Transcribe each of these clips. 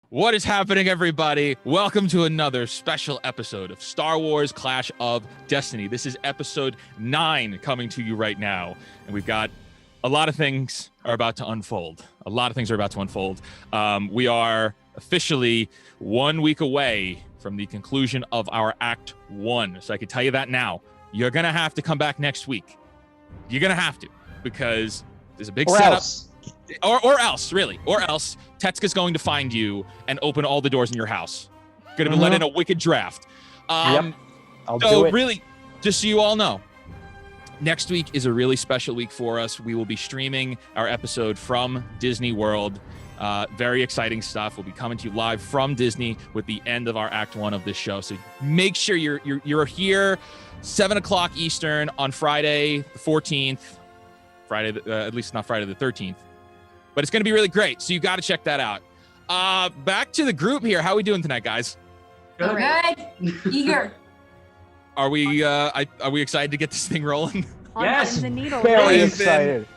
What is happening, everybody? Welcome to another special episode of Star Wars Clash of Destiny. This is episode 9 coming to you right now. And we've got a lot of things are about to unfold. We are officially 1 week away from the conclusion of our Act 1. So I can tell you that now. You're going to have to come back next week. You're going to have to, because there's a big setup. Or else Tetsuka's going to find you and open all the doors in your house. Going to let in a wicked draft. I'll do it. Really, just so you all know, next week is a really special week for us. We will be streaming our episode from Disney World. Very exciting stuff. We'll be coming to you live from Disney with the end of our Act 1 of this show. So make sure you're here 7 o'clock Eastern on Friday the 14th. At least not Friday the 13th. But it's going to be really great, so you got to check that out. Back to the group here. How are we doing tonight, guys? Good. Eager. Are we excited to get this thing rolling? Yes. Very excited.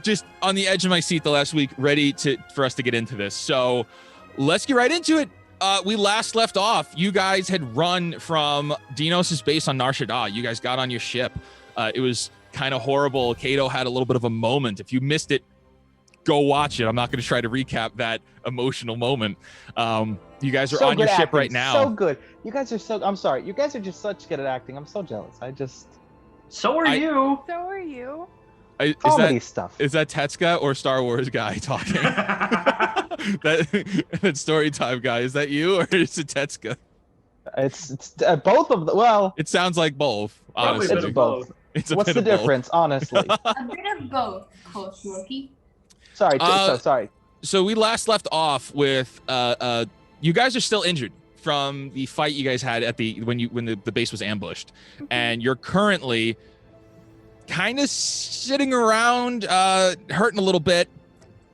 Just on the edge of my seat the last week, ready for us to get into this. So let's get right into it. We last left off. You guys had run from Dinos' base on Nar Shaddaa. You guys got on your ship. It was kind of horrible. Kato had a little bit of a moment. If you missed it, go watch it. I'm not going to try to recap that emotional moment. You guys are on your ship right now. So good. You guys are so. I'm sorry. You guys are just such good at acting. I'm so jealous. So are you. Comedy stuff. Is that Tetsuka or Star Wars guy talking? that story time guy. Is that you or is it Tetsuka? It's both of them. Well, it sounds like both. Honestly, it's both. What's the difference, honestly? A bit of both, Coach Loki. Sorry. Sorry. So we last left off with you guys are still injured from the fight you guys had at when the base was ambushed, and you're currently kind of sitting around, hurting a little bit.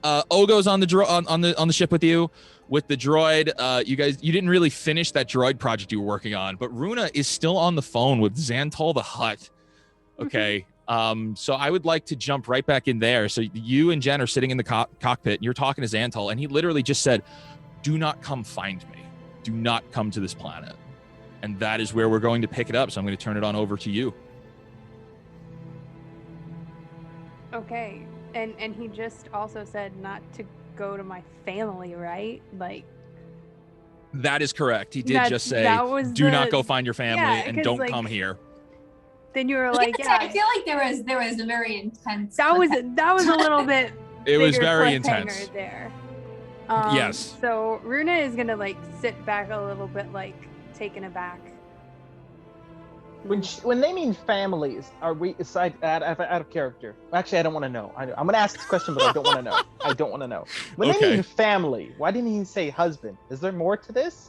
Ogo's on the ship with you. With the droid, you didn't really finish that droid project you were working on, but Runa is still on the phone with Xantal the Hutt. Okay. So I would like to jump right back in there. So you and Jen are sitting in the cockpit and you're talking to Xantal, and he literally just said, "Do not come find me. Do not come to this planet." And that is where we're going to pick it up. So I'm going to turn it on over to you. Okay. And he just also said not to go to my family, right? Like, that is correct. He did just say, "Do not go find your family and don't come here." Then you were like, I feel like there was a very intense. That was a little bit. It was very intense. There. Yes. So Runa is gonna sit back a little bit, taken aback. When they mean families, are we out of character? Actually, I don't want to know. I'm going to ask this question, but I don't want to know. When they mean family, why didn't he say husband? Is there more to this?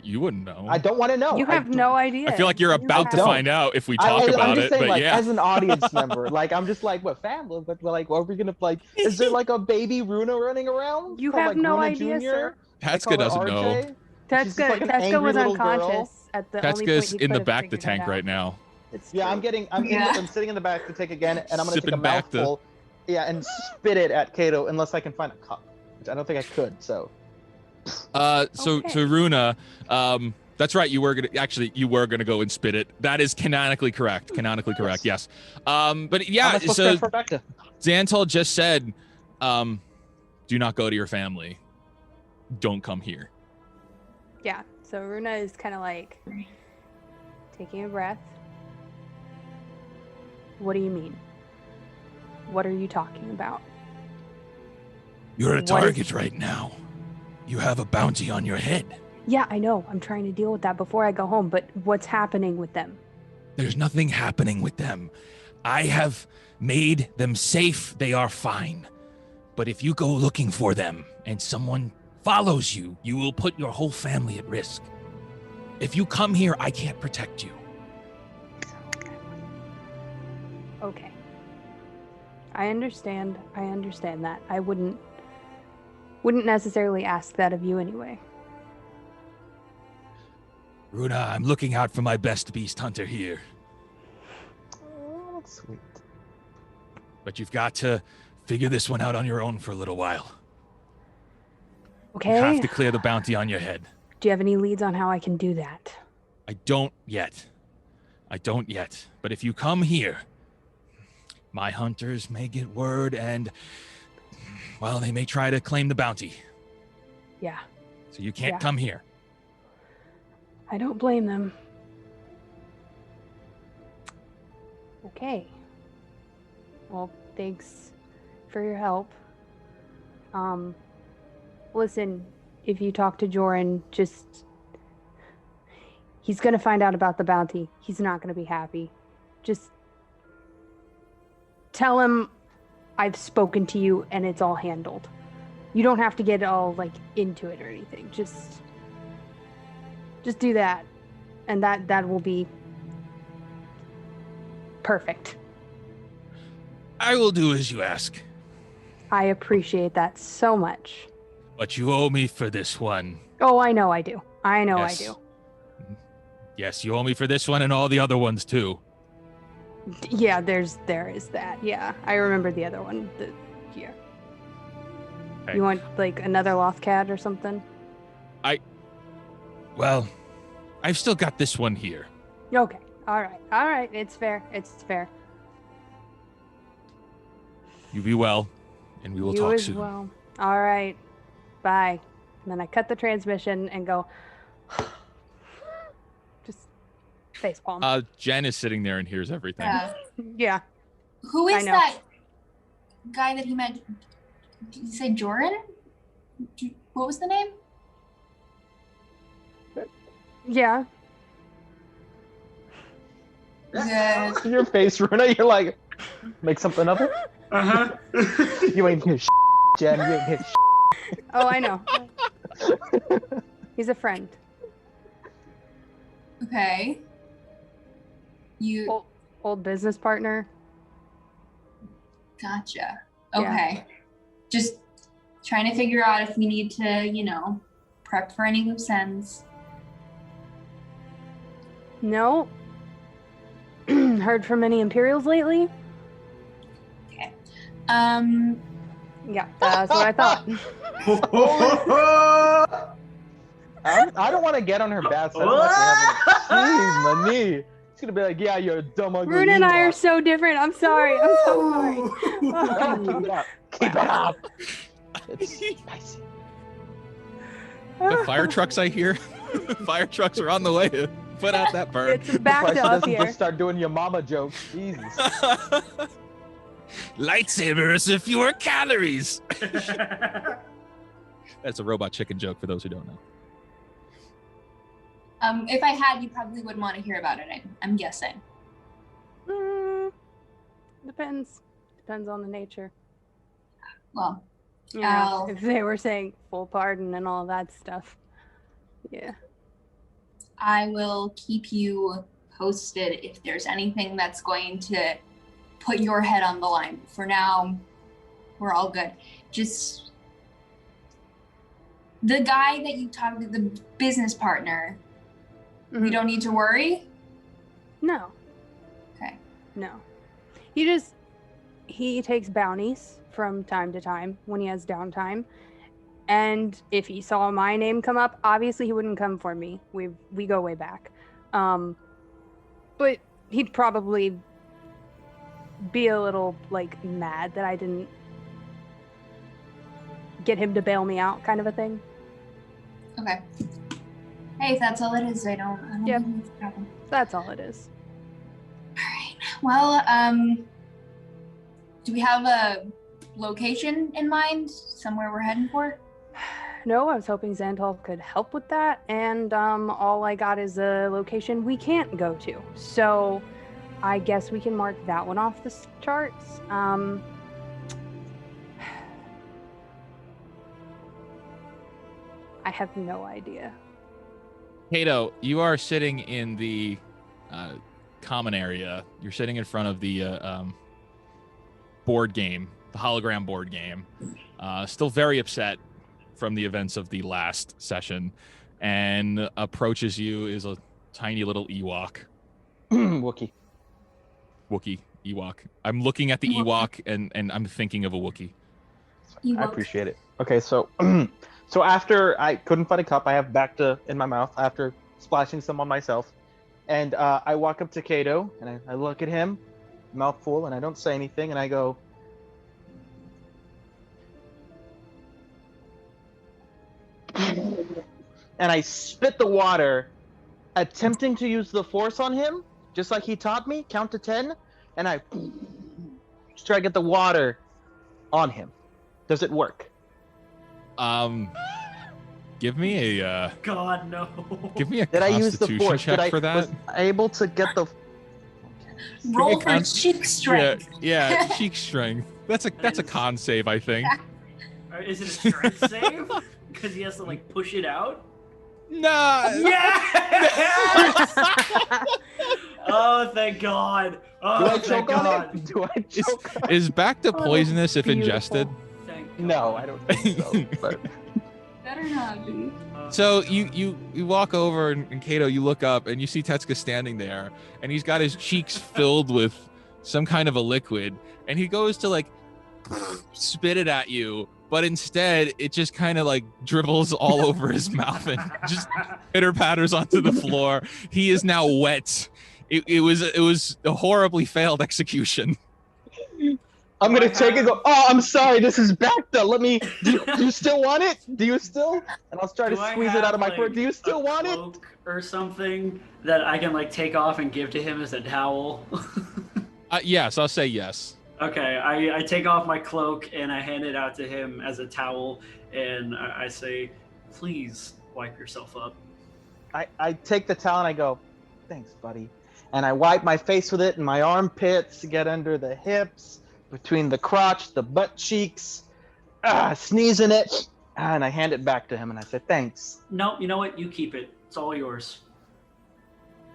You wouldn't know. I don't want to know. You have no idea. I feel like you're about to find out if we talk about it. Saying, but yeah, as an audience member, I'm just what family? But are we gonna Is there a baby Runa running around? You have no idea, sir. Tetsuka doesn't know. Tetsuka was unconscious at the only point Tetsuka's he in the could have back of the figured it tank out. right now. Yeah, I'm sitting in the back of the tank again, and I'm gonna take a Sipping back mouthful. Yeah, and spit it at Kato unless I can find a cup, which I don't think I could. So. So Runa, that's right. You were gonna go and spit it. That is canonically correct. Yes. But yeah. So Xantal just said, "Do not go to your family. Don't come here." Yeah. So Runa is kind of taking a breath. What do you mean? What are you talking about? You're a target right now. You have a bounty on your head. Yeah, I know. I'm trying to deal with that before I go home, but what's happening with them? There's nothing happening with them. I have made them safe. They are fine. But if you go looking for them and someone follows you, you will put your whole family at risk. If you come here, I can't protect you. Okay. I understand that. I wouldn't necessarily ask that of you anyway. Runa, I'm looking out for my best beast hunter here. Oh, that's sweet. But you've got to figure this one out on your own for a little while. Okay. You have to clear the bounty on your head. Do you have any leads on how I can do that? I don't yet. But if you come here, my hunters may get word and, well, they may try to claim the bounty. Yeah. So you can't come here. I don't blame them. Okay. Well, thanks for your help. Listen, if you talk to Joran, he's gonna find out about the bounty. He's not gonna be happy. Just tell him I've spoken to you and it's all handled. You don't have to get all into it or anything. Just do that. And that will be perfect. I will do as you ask. I appreciate that so much. But you owe me for this one. Oh, I know I do. I know Yes. I do. Yes, you owe me for this one and all the other ones too. Yeah, there is that. Yeah, I remember the other one. Yeah. Okay. You want another Lothcat or something? Well, I've still got this one here. Okay. All right. It's fair. You be well, and we will you talk as soon. well. All right. Bye. And then I cut the transmission and go. Just facepalm. Jen is sitting there and hears everything. Yeah. Who I is know. that guy that he met? Did you say Joran? What was the name? Yeah. Good. Your face, Runa. You're like, make something of it. Uh-huh. You ain't here, Jen. You ain't here. Oh, I know. He's a friend. Okay. You Old business partner. gotcha. Yeah. Okay. Just trying to figure out if we need to, prep for any loose ends. No. Heard from any Imperials lately? Yeah, that's what I thought. I don't want to get on her bad side. Jeez, my knee. She's gonna be like, yeah, you're a dumb ugly. Runa and I are Ewok. so different. I'm sorry. I'm so sorry. No, keep it up. Keep it up. It's spicy. The fire trucks I hear. Fire trucks are on the way to put out that bird. It's back Surprised to she up doesn't here. just start doing your mama jokes. Jesus. Lightsabers with fewer calories. That's a robot chicken joke for those who don't know. If I had, you probably wouldn't want to hear about it. I'm guessing. Depends on the nature. Well, Yeah, Ow. if they were saying full pardon and all that stuff. Yeah. I will keep you posted if there's anything that's going to put your head on the line. For now, we're all good. Just the guy that you talked to, the business partner, Mhm. you don't need to worry. No. Okay. No. He takes bounties from time to time when he has downtime. And if he saw my name come up, obviously he wouldn't come for me. We go way back. But he'd probably be a little mad that I didn't get him to bail me out, kind of a thing. Okay. Hey, if that's all it is, I don't Yep. think it's a problem. That's all it is. All right. Well, do we have a location in mind? Somewhere we're heading for? No, I was hoping Xantol could help with that, and all I got is a location we can't go to. So I guess we can mark that one off the charts. I have no idea. Kato, you are sitting in the common area. You're sitting in front of the board game, the hologram board game. Still very upset from the events of the last session, and approaches you is a tiny little Ewok. Wookie. Wookie. Ewok. I'm looking at the Ewok and I'm thinking of a Wookie. I appreciate it. Okay, so So after I couldn't find a cup, I have Bacta in my mouth after splashing some on myself. And I walk up to Kato, and I look at him, mouth full, and I don't say anything, and I go, and I spit the water, attempting to use the force on him, just like he taught me, count to 10, and I try to get the water on him. Does it work? Give me a God, no. give me a Did I use the Constitution force? check for that. Was I able to get the? Roll for con- cheek strength. Yeah, cheek strength. That's a con save, I think. Is it a strength save? Because he has to like push it out. Nah. Yeah. Oh, thank God. Oh, Do I thank choke on God. it? Do I choke on it? Is back to poisonous if beautiful. ingested? Thank God. No, I don't think so. But Better not be. So you walk over and Kato, you look up and you see Tetsuka standing there, and he's got his cheeks filled with some kind of a liquid, and he goes to like spit it at you, but instead it just kind of like dribbles all over his mouth and just pitter patters onto the floor. He is now wet. It was a horribly failed execution. I'm gonna take it. And go. Oh, I'm sorry. This is Bacta. Let me. Do you still want it? Do you still? And I'll try to Do I squeeze it out have, of my like, throat. Do you still a want it? cloak or something that I can like take off and give to him as a towel? Yes, I'll say yes. Okay, I take off my cloak and I hand it out to him as a towel, and I say, please wipe yourself up. I take the towel and I go, thanks, buddy. And I wipe my face with it and my armpits to get under the hips, between the crotch, the butt cheeks, sneeze in it, and I hand it back to him and I say, thanks. No, you know what? You keep it. It's all yours.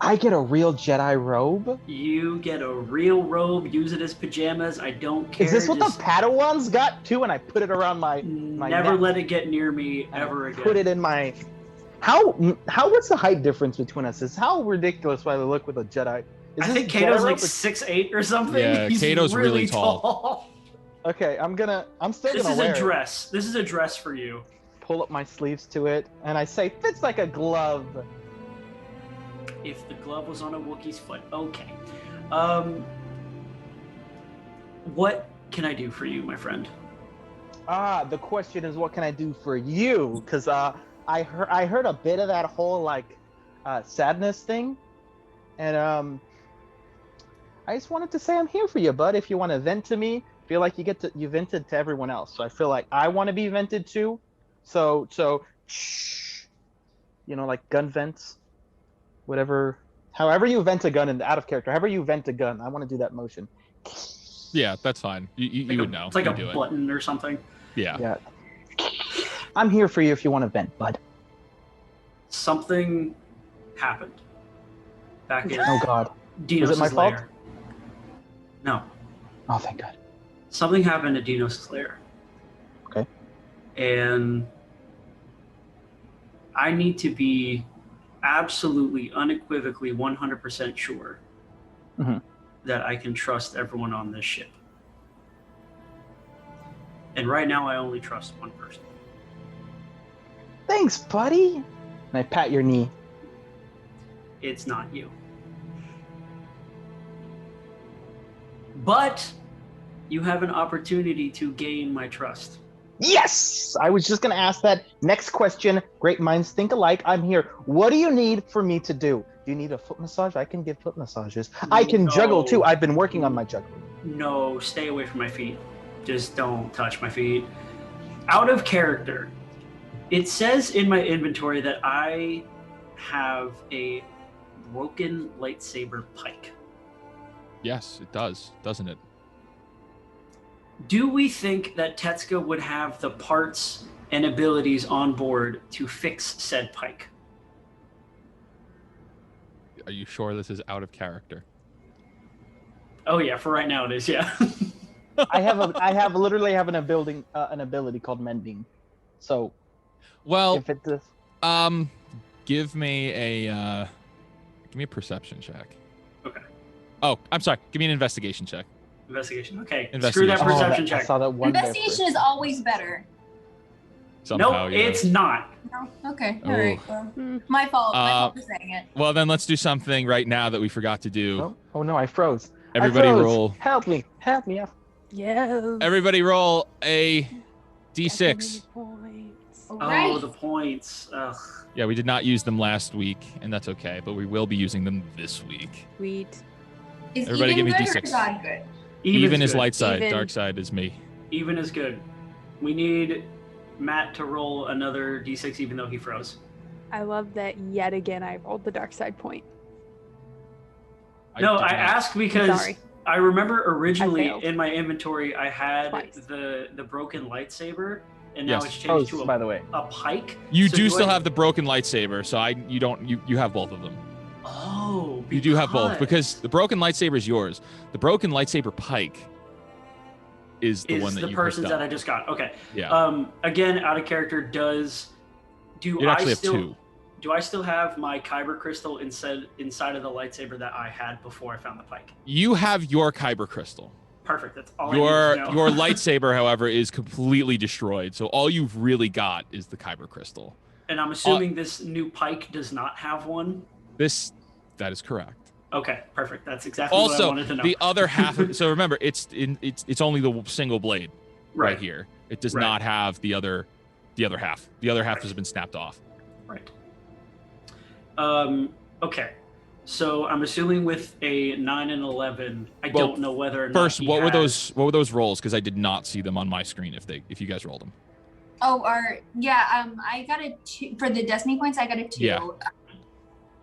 I get a real Jedi robe? You get a real robe, use it as pajamas. I don't care. Is this what just the Padawans got too? And I put it around my never neck. let it get near me ever again. Put it in my... How what's the height difference between us? Is how ridiculous do I look with a Jedi? I Is think this Kato's Jedi like robe? 6'8" or something. Yeah, He's Kato's really tall. Okay, I'm still This gonna is wear a it. dress. This is a dress for you. Pull up my sleeves to it, and I say, fits like a glove. If the glove was on a Wookiee's foot. Okay. What can I do for you, my friend? The question is, what can I do for you? Because I heard a bit of that whole like sadness thing, and I just wanted to say I'm here for you, bud. If you want to vent to me, feel like you vented to everyone else. So I feel like I want to be vented to. So shh, like gun vents, whatever. However you vent a gun and out of character, however you vent a gun, I want to do that motion. Yeah, that's fine. You would know. It's like You a do it. button or something. Yeah. Yeah. I'm here for you if you want to vent, bud. Something happened back in Oh God. Dinos' Was it my fault? lair. No. Oh, thank God. Something happened at Dinos' lair. Okay. And I need to be absolutely, unequivocally, 100% sure Mhm. that I can trust everyone on this ship. And right now, I only trust one person. Thanks, buddy. And I pat your knee. It's not you. But you have an opportunity to gain my trust. Yes! I was just going to ask that. Next question. Great minds think alike. I'm here. What do you need for me to do? Do you need a foot massage? I can give foot massages. I can juggle too. I've been working on my juggling. No, stay away from my feet. Just don't touch my feet. Out of character. It says in my inventory that I have a broken lightsaber pike. Yes, it does, doesn't it? Do we think that Tetsuka would have the parts and abilities on board to fix said pike? Are you sure this is out of character? Oh yeah, for right now it is, yeah. I literally have an ability called mending. So Well, if it does, give me a perception check. Okay. Oh, I'm sorry. Give me an investigation check. Investigation. Okay. Screw Investigation. that perception I check. saw that one there Investigation first. is always better. Somehow, Nope, yeah. it's not. No? Okay. Oh. All right. Well, my fault. My fault for saying it. Well, then let's do something right now that we forgot to do. Oh no, I froze. Everybody I froze. roll. Help me. Help me. Yeah. Everybody roll a d6. All Oh, right. the points. Ugh. Yeah, we did not use them last week, and that's okay, but we will be using them this week. Sweet. Is Everybody even give me good or D6. is odd good? Even is good. light side, Even. dark side is me. Even is good. We need Matt to roll another d6 even though he froze. I love that yet again I rolled the dark side point. No, did I not. asked because Sorry. I remember originally failed. in my inventory I had Twice. the broken lightsaber, and now Yes. it's changed Froze, to by the way. a pike. You So do still I- have the broken lightsaber, so you have both of them. Oh, You do have both because the broken lightsaber is yours. The broken lightsaber pike is the one that the you person's picked that I up. just got. Okay. Yeah, Again, out of character. Do you'd I actually still have two. do I still have my kyber crystal inside of the lightsaber that I had before I found the pike? You have your kyber crystal. Perfect. That's all Your I need to know. your lightsaber, however, is completely destroyed. So all you've really got is the kyber crystal. And I'm assuming this new pike does not have one. That is correct. Okay, perfect. That's exactly what I Also, wanted to know. the other half. So remember, it's only the single blade right here. It does Right. not have the other half. The other half has been snapped off. Right. Okay. So I'm assuming with a 9 and 11, I Well, don't know whether or not First, he what were has- those rolls? Because I did not see them on my screen. If you guys rolled them. Oh, I got a 2 for the destiny points. I got a 2. Yeah.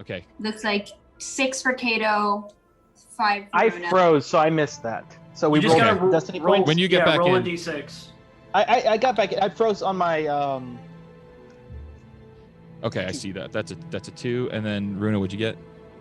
Okay. Looks like 6 for Kato, 5 for I Runa. froze, so I missed that. So we You just rolled gotta destiny roll, points. When you get back roll in. a d6. I got back. I froze on my Okay, I see that. That's a 2. And then Runa, what'd you get?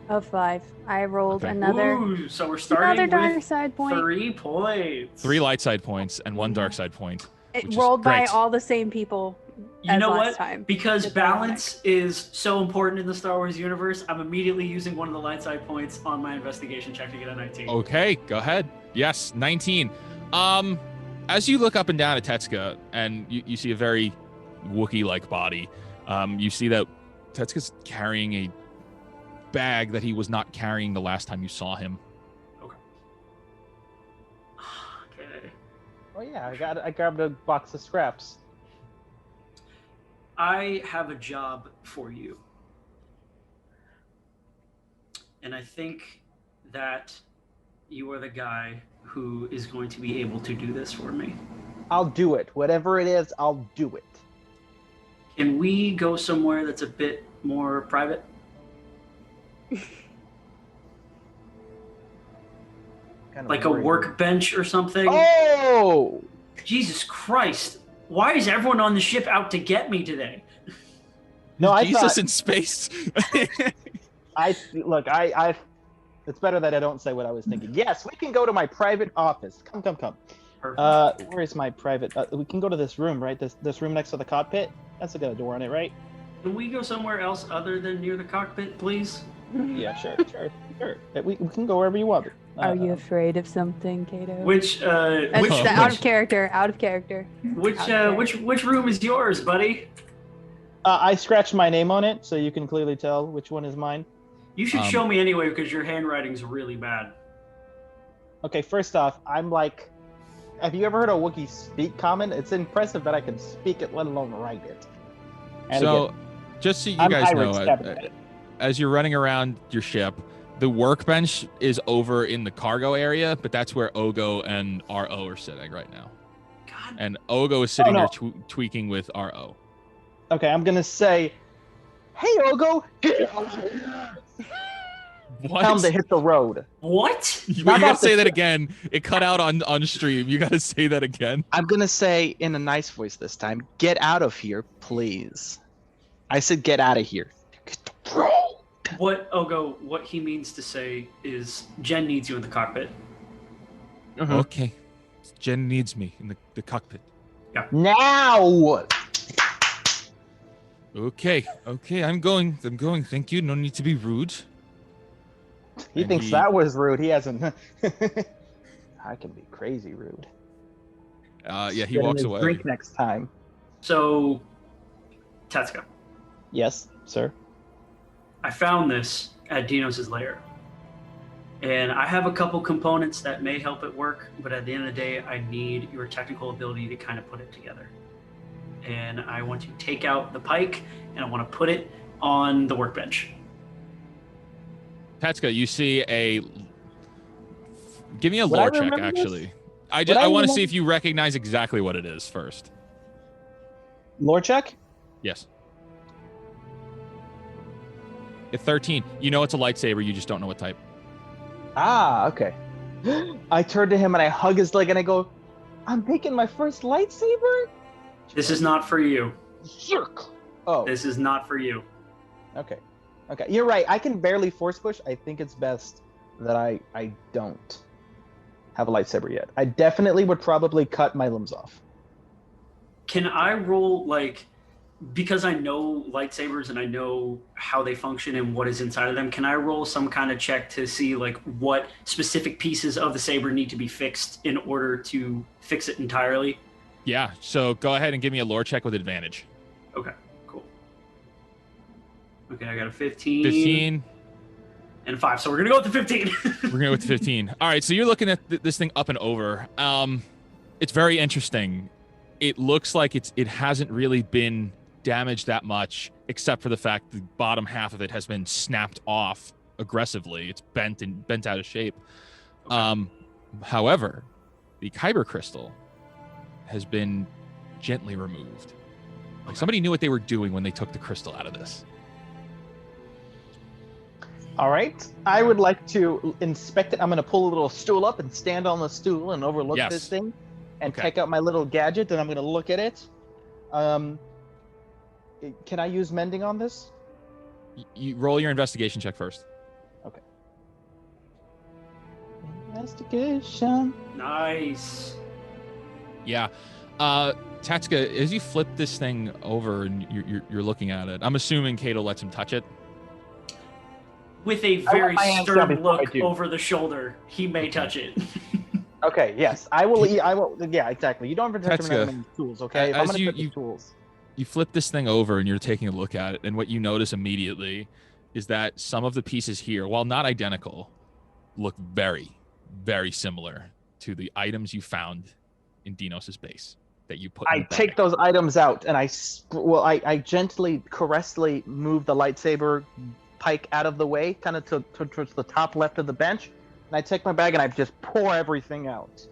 A 5. I rolled Okay. another Ooh, so we're starting dark with side point. 3 points. 3 light side points and 1 dark side point. It which is rolled by great. all the same people You as know last what? time. Because It's ironic. balance is so important in the Star Wars universe, I'm immediately using one of the light side points on my investigation check to get a 19. Okay, go ahead. Yes, 19. As you look up and down at Tetsuka and you see a very Wookiee-like body, you see that Tetsuka's carrying a bag that he was not carrying the last time you saw him. Okay. Oh yeah, I grabbed a box of scraps. I have a job for you. And I think that you are the guy who is going to be able to do this for me. I'll do it. Whatever it is, I'll do it. Can we go somewhere that's a bit more private? Kind of Like a worried. workbench or something? Oh! Jesus Christ. Why is everyone on the ship out to get me today? No, I Jesus thought in space. look. It's better that I don't say what I was thinking. Yes, we can go to my private office. Come. Perfect. Where is my private? We can go to this room, right? This room next to the cockpit. That's got a door on it, right? Can we go somewhere else other than near the cockpit, please? Yeah, sure. We can go wherever you want. Are you afraid of something, Kato? Which That's which the out of character. Out of character. which room is yours, buddy? I scratched my name on it, so you can clearly tell which one is mine. You should show me anyway because your handwriting's really bad. Okay, first off, I'm like, have you ever heard a Wookiee speak common? It's impressive that I can speak it, let alone write it. And So, again, just so you I'm guys know, Irish, definitely. as you're running around your ship, the workbench is over in the cargo area, but that's where Ogo and RO are sitting right now. God. And Ogo is sitting no. there tweaking with RO. Okay, I'm gonna say, hey Ogo, get out here. What? Tell him to hit the road. What? You How gotta about say the- that again. It cut out on stream. You gotta say that again. I'm gonna say in a nice voice this time, get out of here, please. I said get out of here. Get the road. What he means to say is Jen needs you in the cockpit. Mhm. Okay. Jen needs me in the cockpit. Now. Okay. I'm going. Thank you. No need to be rude. He And thinks that was rude. He hasn't. I can be crazy rude. Yeah, he Get him walks his away. Drink next time. So, Tetsuka, Yes, sir. I found this at Dinos' lair. And I have a couple components that may help it work, but at the end of the day, I need your technical ability to kind of put it together. And I want to take out the pike, and I want to put it on the workbench. Tetsuka, you see a... Give me a Would I lore check, remember this? actually. I Would I want to remember- see if you recognize exactly what it is first. Lore check? Yes. At 13, you know it's a lightsaber, you just don't know what type. Ah, okay. I turn to him and I hug his leg and I go, I'm making my first lightsaber? This is not for you. Yerk. Oh, This is not for you. okay. Okay, you're right. I can barely force push. I think it's best that I don't have a lightsaber yet. I definitely would probably cut my limbs off. Can I roll, like, because I know lightsabers and I know how they function and what is inside of them, can I roll some kind of check to see, like, what specific pieces of the saber need to be fixed in order to fix it entirely? Yeah, so go ahead and give me a lore check with advantage. Okay, cool. Okay, I got a 15. 15. And 5, so we're going to go with the 15. We're going to go with 15. All right, so you're looking at this thing up and over. It's very interesting. It looks like it hasn't really been damaged that much, except for the fact the bottom half of it has been snapped off aggressively. It's bent out of shape. Okay. However, the kyber crystal has been gently removed. Like somebody knew what they were doing when they took the crystal out of this. All right. I would like to inspect it. I'm going to pull a little stool up and stand on the stool and overlook Yes. this thing and Okay. take out my little gadget and I'm going to look at it. Can I use mending on this? You roll your investigation check first. Investigation. Nice. Yeah. Tatsuka, as you flip this thing over and you're looking at it, I'm assuming Kato lets him touch it. With a want very my hands down stern before I look do. over the shoulder, he may touch it. Okay, yes. I will. I will. Yeah, exactly. You don't have to touch Tetsuka, my tools, okay? If I'm as going to you- touch the you- tools. You flip this thing over and you're taking a look at it, and what you notice immediately is that some of the pieces here, while not identical, look very, very similar to the items you found in Dinos' base that you put in I the bag. take those items out and I gently, caressingly move the lightsaber pike out of the way, kind of towards the top left of the bench. And I take my bag and I just pour everything out.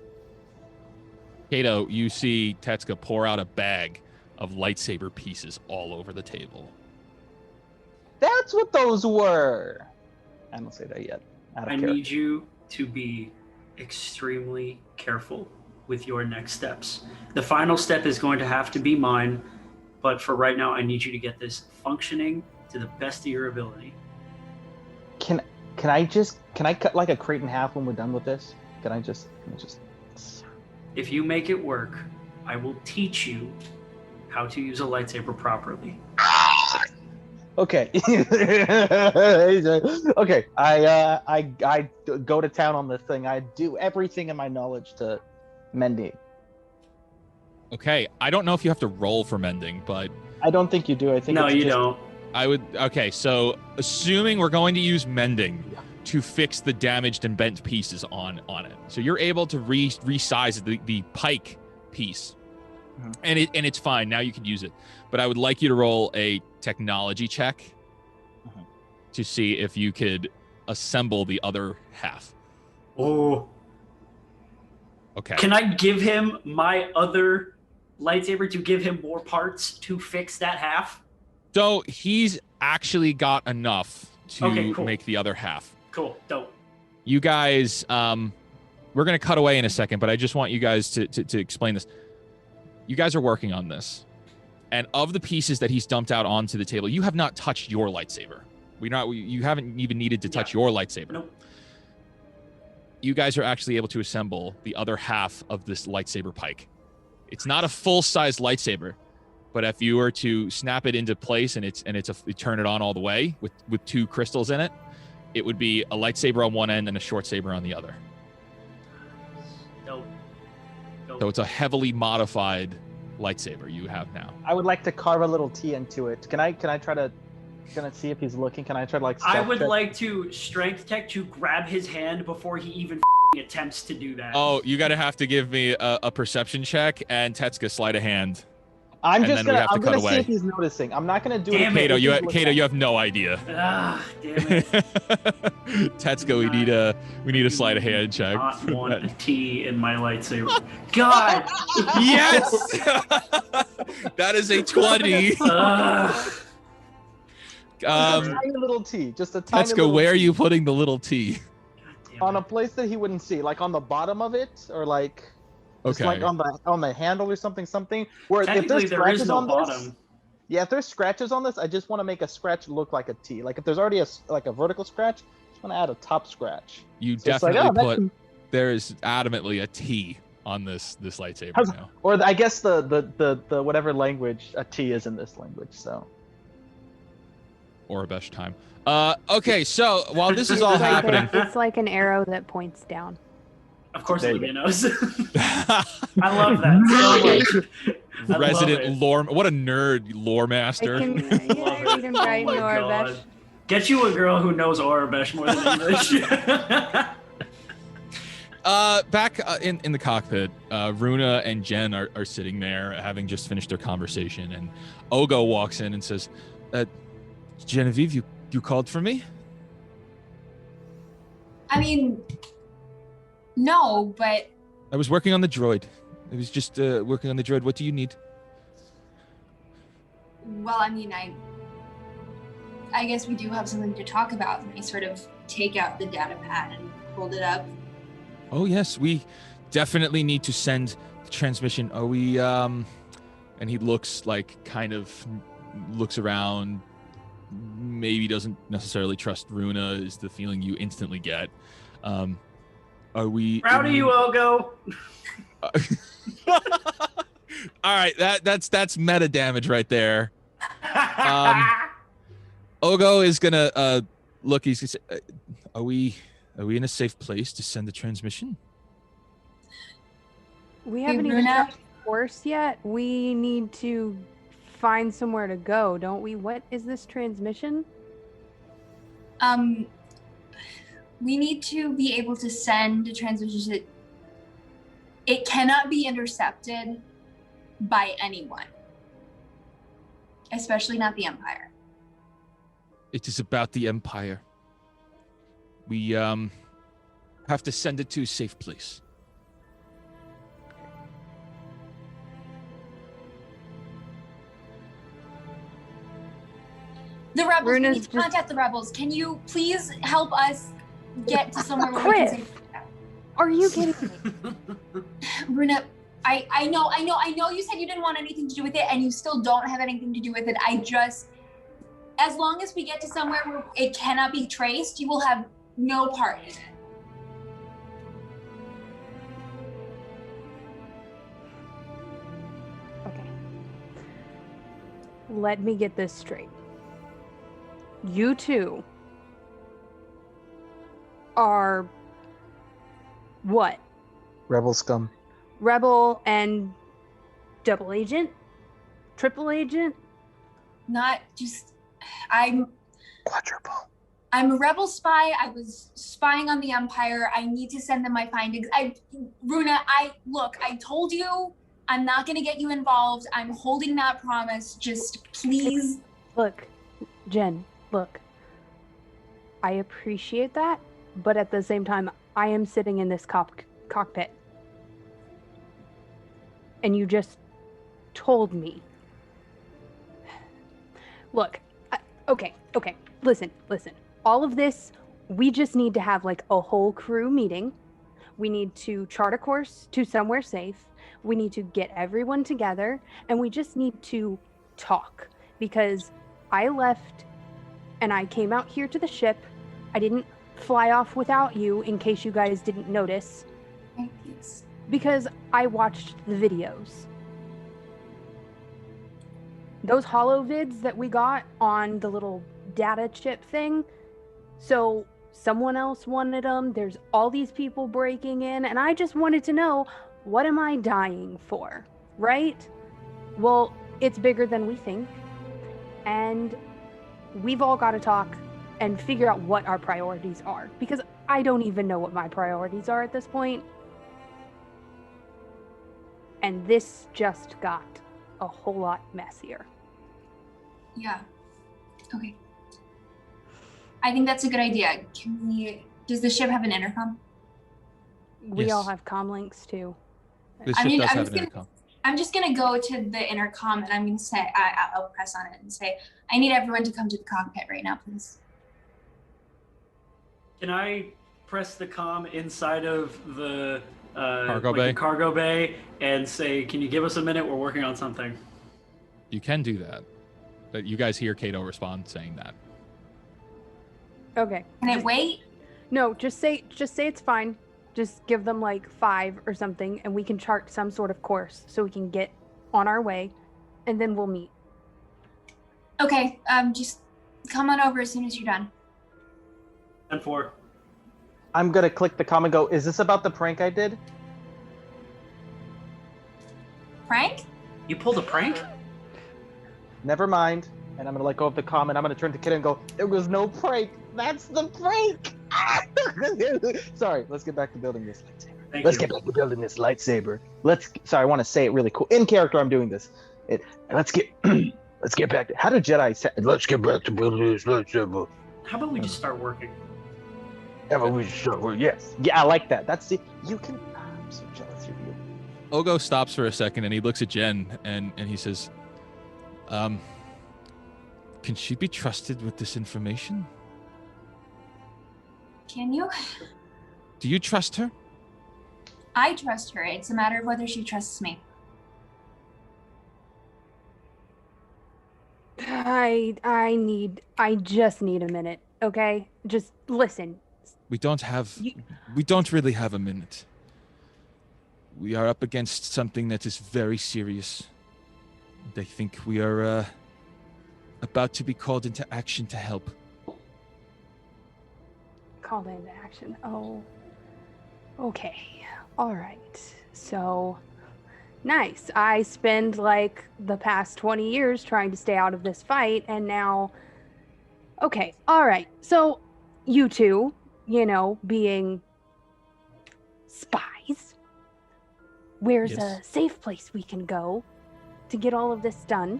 Kato, you see Tetsuka pour out a bag of lightsaber pieces all over the table. That's what those were. I don't say that yet. Out of I character. need you to be extremely careful with your next steps. The final step is going to have to be mine, but for right now, I need you to get this functioning to the best of your ability. Can I cut like a crate in half when we're done with this? Can I just? If you make it work, I will teach you how to use a lightsaber properly. Okay. Okay. I go to town on this thing. I do everything in my knowledge to mend it. Okay, I don't know if you have to roll for mending, but I don't think you do. I think No, it's you just, don't. I would. Okay, so assuming we're going to use mending to fix the damaged and bent pieces on it, so you're able to resize the pike piece, Mhm. and it's fine. Now you can use it, but I would like you to roll a technology check Mhm. to see if you could assemble the other half. Oh, Okay. can I give him my other lightsaber to give him more parts to fix that half? So he's actually got enough to Okay, cool. make the other half. Cool, dope. You guys, we're going to cut away in a second, but I just want you guys to explain this. You guys are working on this. And of the pieces that he's dumped out onto the table, you have not touched your lightsaber. You haven't even needed to touch your lightsaber. Nope. You guys are actually able to assemble the other half of this lightsaber pike. It's not a full-size lightsaber, but if you were to snap it into place and you turn it on all the way with two crystals in it, it would be a lightsaber on one end and a short saber on the other. Dope. Dope. So it's a heavily modified lightsaber you have now. I would like to carve a little T into it. Can I try to? Gonna see if he's looking. Can I try to like? I would check? like to strength tech to grab his hand before he even attempts to do that. Oh, you gotta have to give me a perception check, and Tetsuka sleight of hand. I'm and just then we gonna. have to I'm cut gonna see away. if he's noticing. I'm not gonna do Damn it. it. Kato, you have no idea. Ah, damn it. Tetsuka, we need a sleight of hand check. Not want a T in my lightsaber. God. Yes, that is a 20. Just a tiny little T. Just a tiny. Tetsuka, little where are T. you putting the little T? On a place that he wouldn't see, like on the bottom of it, or like. Just Okay. like on the handle or something. Where if Technically, there's there scratches is no on this, bottom. yeah, if there's scratches on this, I just want to make a scratch look like a T. Like if there's already a vertical scratch, I just want to add a top scratch. You So it's like, definitely oh, put. There is adamantly a T on this lightsaber How's- now. Or I guess the whatever language a T is in this language. So Or a best time. Okay, so while this is all It's like happening, it's like an arrow that points down. Of course, There you Olivia knows. I love that so much. I love resident it. lore, what a nerd lore master. I can read and write Oh my Noravesh. God. Get you a girl who knows Arabesh more than English. Back in the cockpit, Runa and Jen are sitting there, having just finished their conversation, and Ogo walks in and says, "Genevieve, you called for me?" I mean, no, but I was working on the droid. I was just working on the droid. What do you need? well, I mean, I guess we do have something to talk about. And I sort of take out the data pad and hold it up. Oh yes, we definitely need to send the transmission. Are we? And he looks looks around. Maybe doesn't necessarily trust Runa. Is the feeling you instantly get? Are we? Proud of you, Ogo. All right, that's meta damage right there. Ogo is gonna look. He's gonna say, "Are we in a safe place to send the transmission?" We haven't even Runa? started the course yet. We need to find somewhere to go, don't we? What is this transmission? We need to be able to send a transmission. It cannot be intercepted by anyone, especially not the Empire. It is about the Empire. We have to send it to a safe place. The rebels. We Runa's need to just- contact the rebels. Can you please help us get to somewhere where we Chris. can save? Are you kidding me? Runa, I know you said you didn't want anything to do with it, and you still don't have anything to do with it. As long as we get to somewhere where it cannot be traced, you will have no part in it. Okay. Let me get this straight. You two are what? rebel scum. Rebel and double agent? Triple agent? Not just. I'm Quadruple. a rebel spy. I was spying on the Empire. I need to send them my findings. Runa, I told you I'm not going to get you involved. I'm holding that promise. Just please. Look, Jen, look. I appreciate that, but at the same time, I am sitting in this cockpit. And you just told me. Look, okay, listen. All of this, we just need to have like a whole crew meeting. We need to chart a course to somewhere safe. We need to get everyone together, and we just need to talk. Because I left and I came out here to the ship. I didn't fly off without you in case you guys didn't notice. Yes. Because I watched the videos. Those holo vids that we got on the little data chip thing. So someone else wanted them. There's all these people breaking in. And I just wanted to know, what am I dying for? Right? Well, it's bigger than we think. And we've all got to talk and figure out what our priorities are. Because I don't even know what my priorities are at this point. And this just got a whole lot messier. Yeah. Okay. I think that's a good idea. Does the ship have an intercom? We all Yes. have comm links too. This I ship mean, does I'm have just an gonna- intercom. I'm just gonna go to the intercom and I'm gonna say, I'll press on it and say, I need everyone to come to the cockpit right now, please. Can I press the comm inside of the Cargo the bay? cargo bay and say, "Can you give us a minute? We're working on something." You can do that. But you guys hear Kato respond saying that. Okay. Can I wait? No, just say it's fine. Just give them like 5 or something, and we can chart some sort of course so we can get on our way, and then we'll meet. Okay, just come on over as soon as you're done. And 4. I'm gonna click the comm and go, is this about the prank I did? Frank? You pulled a prank? Never mind. And I'm gonna let go of the comm and I'm gonna turn to Kid and go, there was no prank. That's the prank. Sorry, let's get back to building this lightsaber. Thank Let's you. get back to building this lightsaber. Sorry, I want to say it really cool. In character, I'm doing this. Let's get let's get back to how do Jedi say let's get back to building this lightsaber. How about we just start working? How about we start with yes. Yeah, I like that. That's the you can I'm so jealous of you. Ogo stops for a second and he looks at Jen and he says, can she be trusted with this information? Can you? Do you trust her? I trust her. It's a matter of whether she trusts me. I just need a minute, okay? Just listen. We don't really have a minute. We are up against something that is very serious. I think we are about to be called into action to help. Called into action. Oh. Okay. All right. So, nice. I spend like the past 20 years trying to stay out of this fight, and now. Okay. All right. So, you two, being spies, where's Yes. a safe place we can go to get all of this done?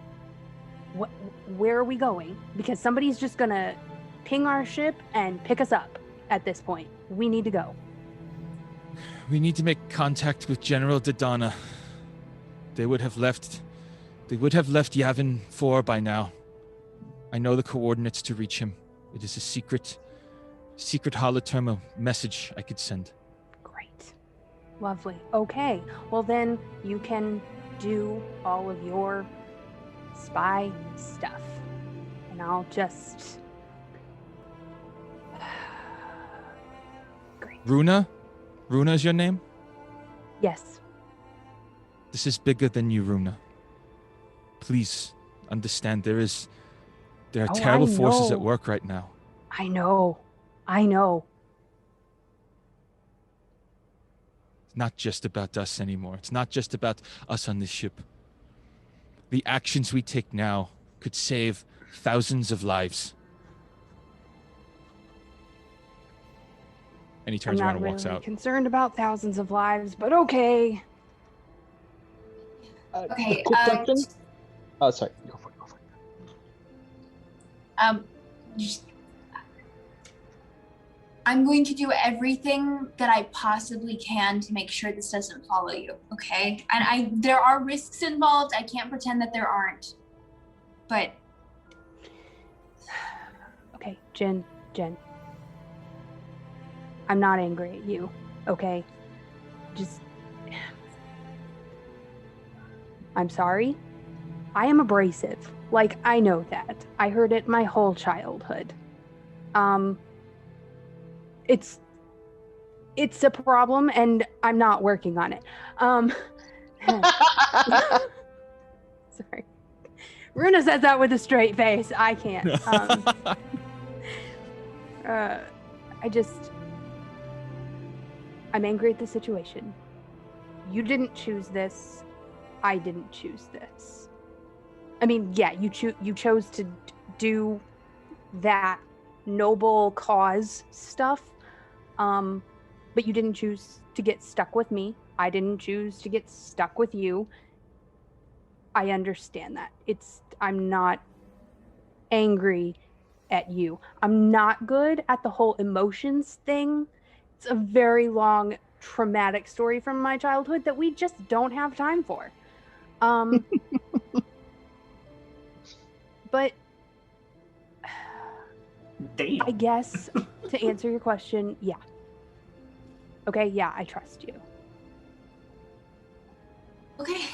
Where are we going? Because somebody's just gonna ping our ship and pick us up at this point. We need to go. We need to make contact with General Dodonna. They would have left Yavin IV by now. I know the coordinates to reach him. It is a secret holotermo message I could send. Great. Lovely. Okay. Well, then you can do all of your spy stuff. And I'll just. Great. Runa? Runa is your name? Yes. This is bigger than you, Runa. Please understand there are Oh, terrible I forces at know. work right now. I know. It's not just about us anymore. It's not just about us on this ship. The actions we take now could save thousands of lives. And he turns I'm around not and walks really out. concerned about thousands of lives, but okay. Okay, Quick question. Oh, sorry. Go for it. Just, I'm going to do everything that I possibly can to make sure this doesn't follow you, okay? And there are risks involved. I can't pretend that there aren't. But Okay, Jen. I'm not angry at you, okay? Just. I'm sorry. I am abrasive. Like, I know that. I heard it my whole childhood. It's a problem, and I'm not working on it. Sorry. Runa says that with a straight face. I can't. I'm angry at the situation. You didn't choose this. I didn't choose this. I mean, yeah, you chose to do that noble cause stuff, but you didn't choose to get stuck with me. I didn't choose to get stuck with you. I understand that. I'm not angry at you. I'm not good at the whole emotions thing. It's a very long, traumatic story from my childhood that we just don't have time for. But Damn. I guess to answer your question, yeah. Okay, yeah, I trust you. Okay.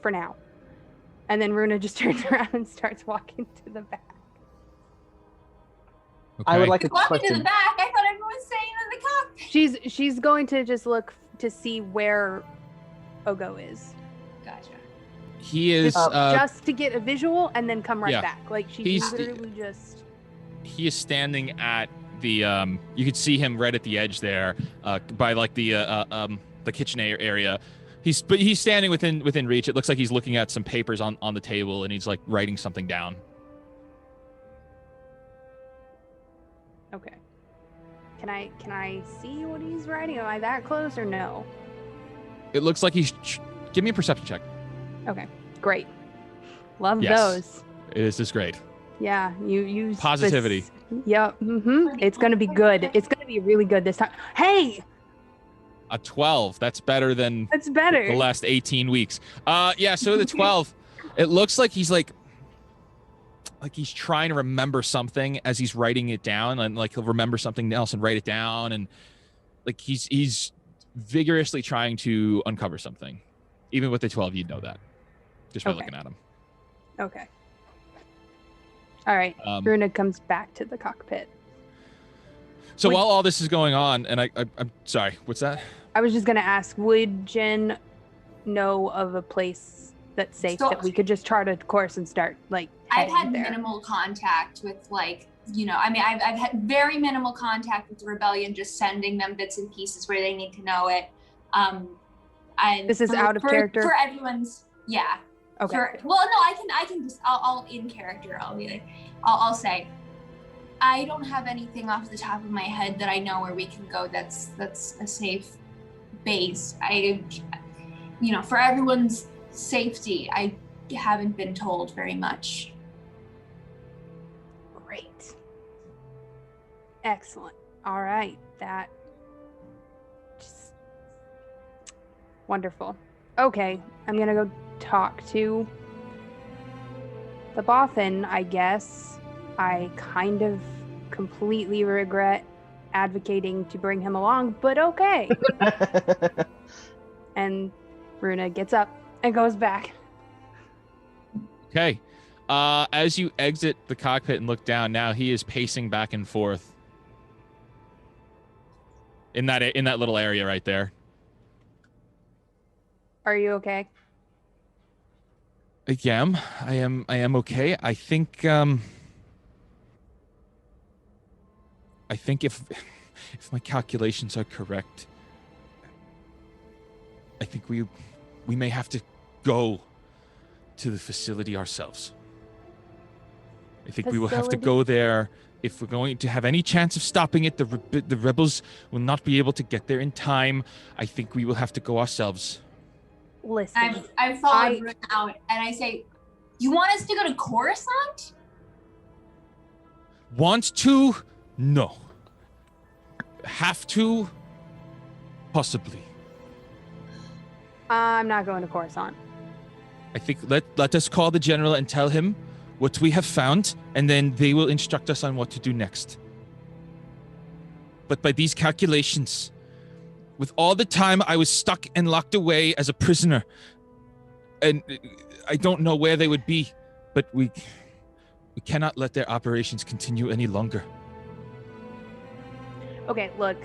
For now. And then Runa just turns around and starts walking to the back. I would Okay. like a Walking to question. the back. I thought everyone was staying in the cockpit. She's going to just look to see where Ogo is. Gotcha. He is. Just to get a visual and then come right yeah. back. Like she's He's- literally just He is standing at the. You could see him right at the edge there, by like the kitchen area. He's standing within reach. It looks like he's looking at some papers on the table, and he's like writing something down. okay. Can I see what he's writing? Am I that close or no? It looks like he's. Give me a perception check. Okay. Great. Love Yes. those. This is great. Yeah, you use Positivity. Yep. Mm-hmm. It's gonna be good. It's gonna be really good this time. Hey, A 12. That's better than that's better. the last 18 weeks. Yeah, so the 12, it looks like he's like he's trying to remember something as he's writing it down, and like he'll remember something else and write it down, and like he's vigorously trying to uncover something. Even with the 12, you'd know that just by Okay. looking at him. Okay. All right. Runa comes back to the cockpit. So Would- while all this is going on, and I'm sorry, what's that? I was just gonna ask, would Jen know of a place that's safe So- that we could just chart a course and start like I've heading had there? minimal contact with I've had very minimal contact with the rebellion, just sending them bits and pieces where they need to know it. And This is out of character? for everyone's. Yeah. Okay. I can just I'll in character. I'll be like, I'll say, I don't have anything off the top of my head that I know where we can go. That's a safe base. For everyone's safety, I haven't been told very much. Great. Excellent. All right. That just wonderful. Okay, I'm gonna go talk to the Bothan, I guess. I kind of completely regret advocating to bring him along, but okay. And Runa gets up and goes back. Okay. As you exit the cockpit and look down, now he is pacing back and forth in that little area right there. Are you okay? I am okay. I think if my calculations are correct, I think we may have to go to the facility ourselves. I think we will have to Facility? go there if we're going to have any chance of stopping it. The rebels will not be able to get there in time. I think we will have to go ourselves. Listen. I've followed Runa out, and I say, you want us to go to Coruscant? Want to? No. Have to? Possibly. I'm not going to Coruscant. I think let us call the general and tell him what we have found, and then they will instruct us on what to do next. But by these calculations, with all the time I was stuck and locked away as a prisoner, and I don't know where they would be, but we cannot let their operations continue any longer. Okay, look.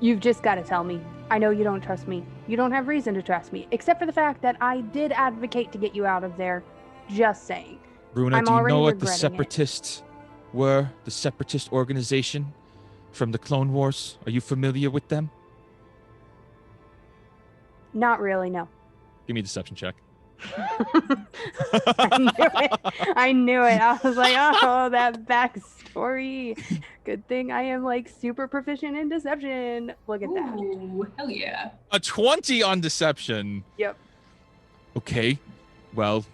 You've just got to tell me. I know you don't trust me. You don't have reason to trust me, except for the fact that I did advocate to get you out of there. Just saying. Runa, I'm do you already know what the regretting it. Separatists were? The Separatist organization from the Clone Wars? Are you familiar with them? Not really, no. Give me a deception check. I knew it. I was like, oh, that backstory. Good thing I am like super proficient in deception. Look at that. Ooh, hell yeah. A 20 on deception. Yep. Okay, well,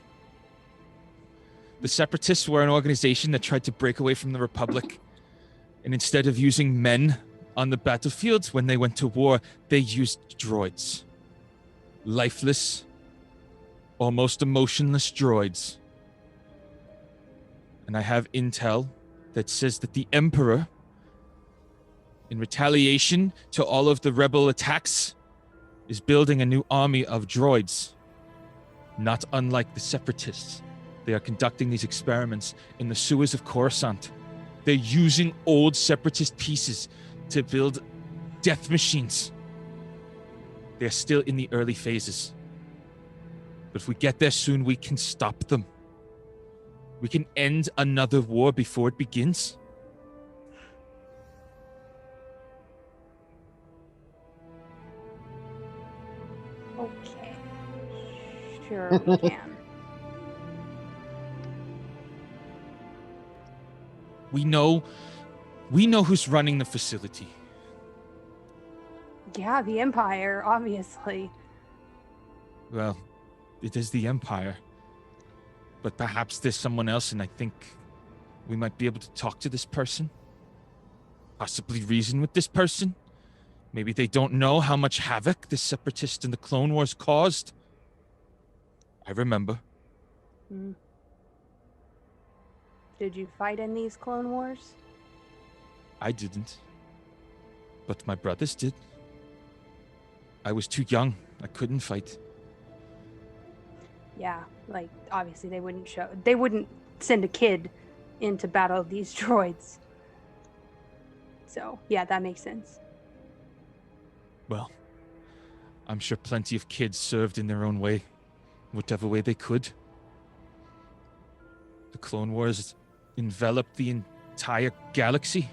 the Separatists were an organization that tried to break away from the Republic. And instead of using men on the battlefields when they went to war, they used droids. Lifeless, almost emotionless droids. And I have intel that says that the Emperor, in retaliation to all of the rebel attacks, is building a new army of droids. Not unlike the Separatists. They are conducting these experiments in the sewers of Coruscant. They're using old Separatist pieces to build death machines. They're still in the early phases. But if we get there soon, we can stop them. We can end another war before it begins. Okay. Sure we can. We know who's running the facility. Yeah, the Empire, obviously. Well, it is the Empire. But perhaps there's someone else, and I think we might be able to talk to this person. Possibly reason with this person. Maybe they don't know how much havoc the Separatists and the Clone Wars caused. I remember. Hmm. Did you fight in these Clone Wars? I didn't. But my brothers did. I was too young. I couldn't fight. Yeah, like obviously they wouldn't send a kid in to battle these droids. So, yeah, that makes sense. Well, I'm sure plenty of kids served in their own way, whatever way they could. The Clone Wars enveloped the entire galaxy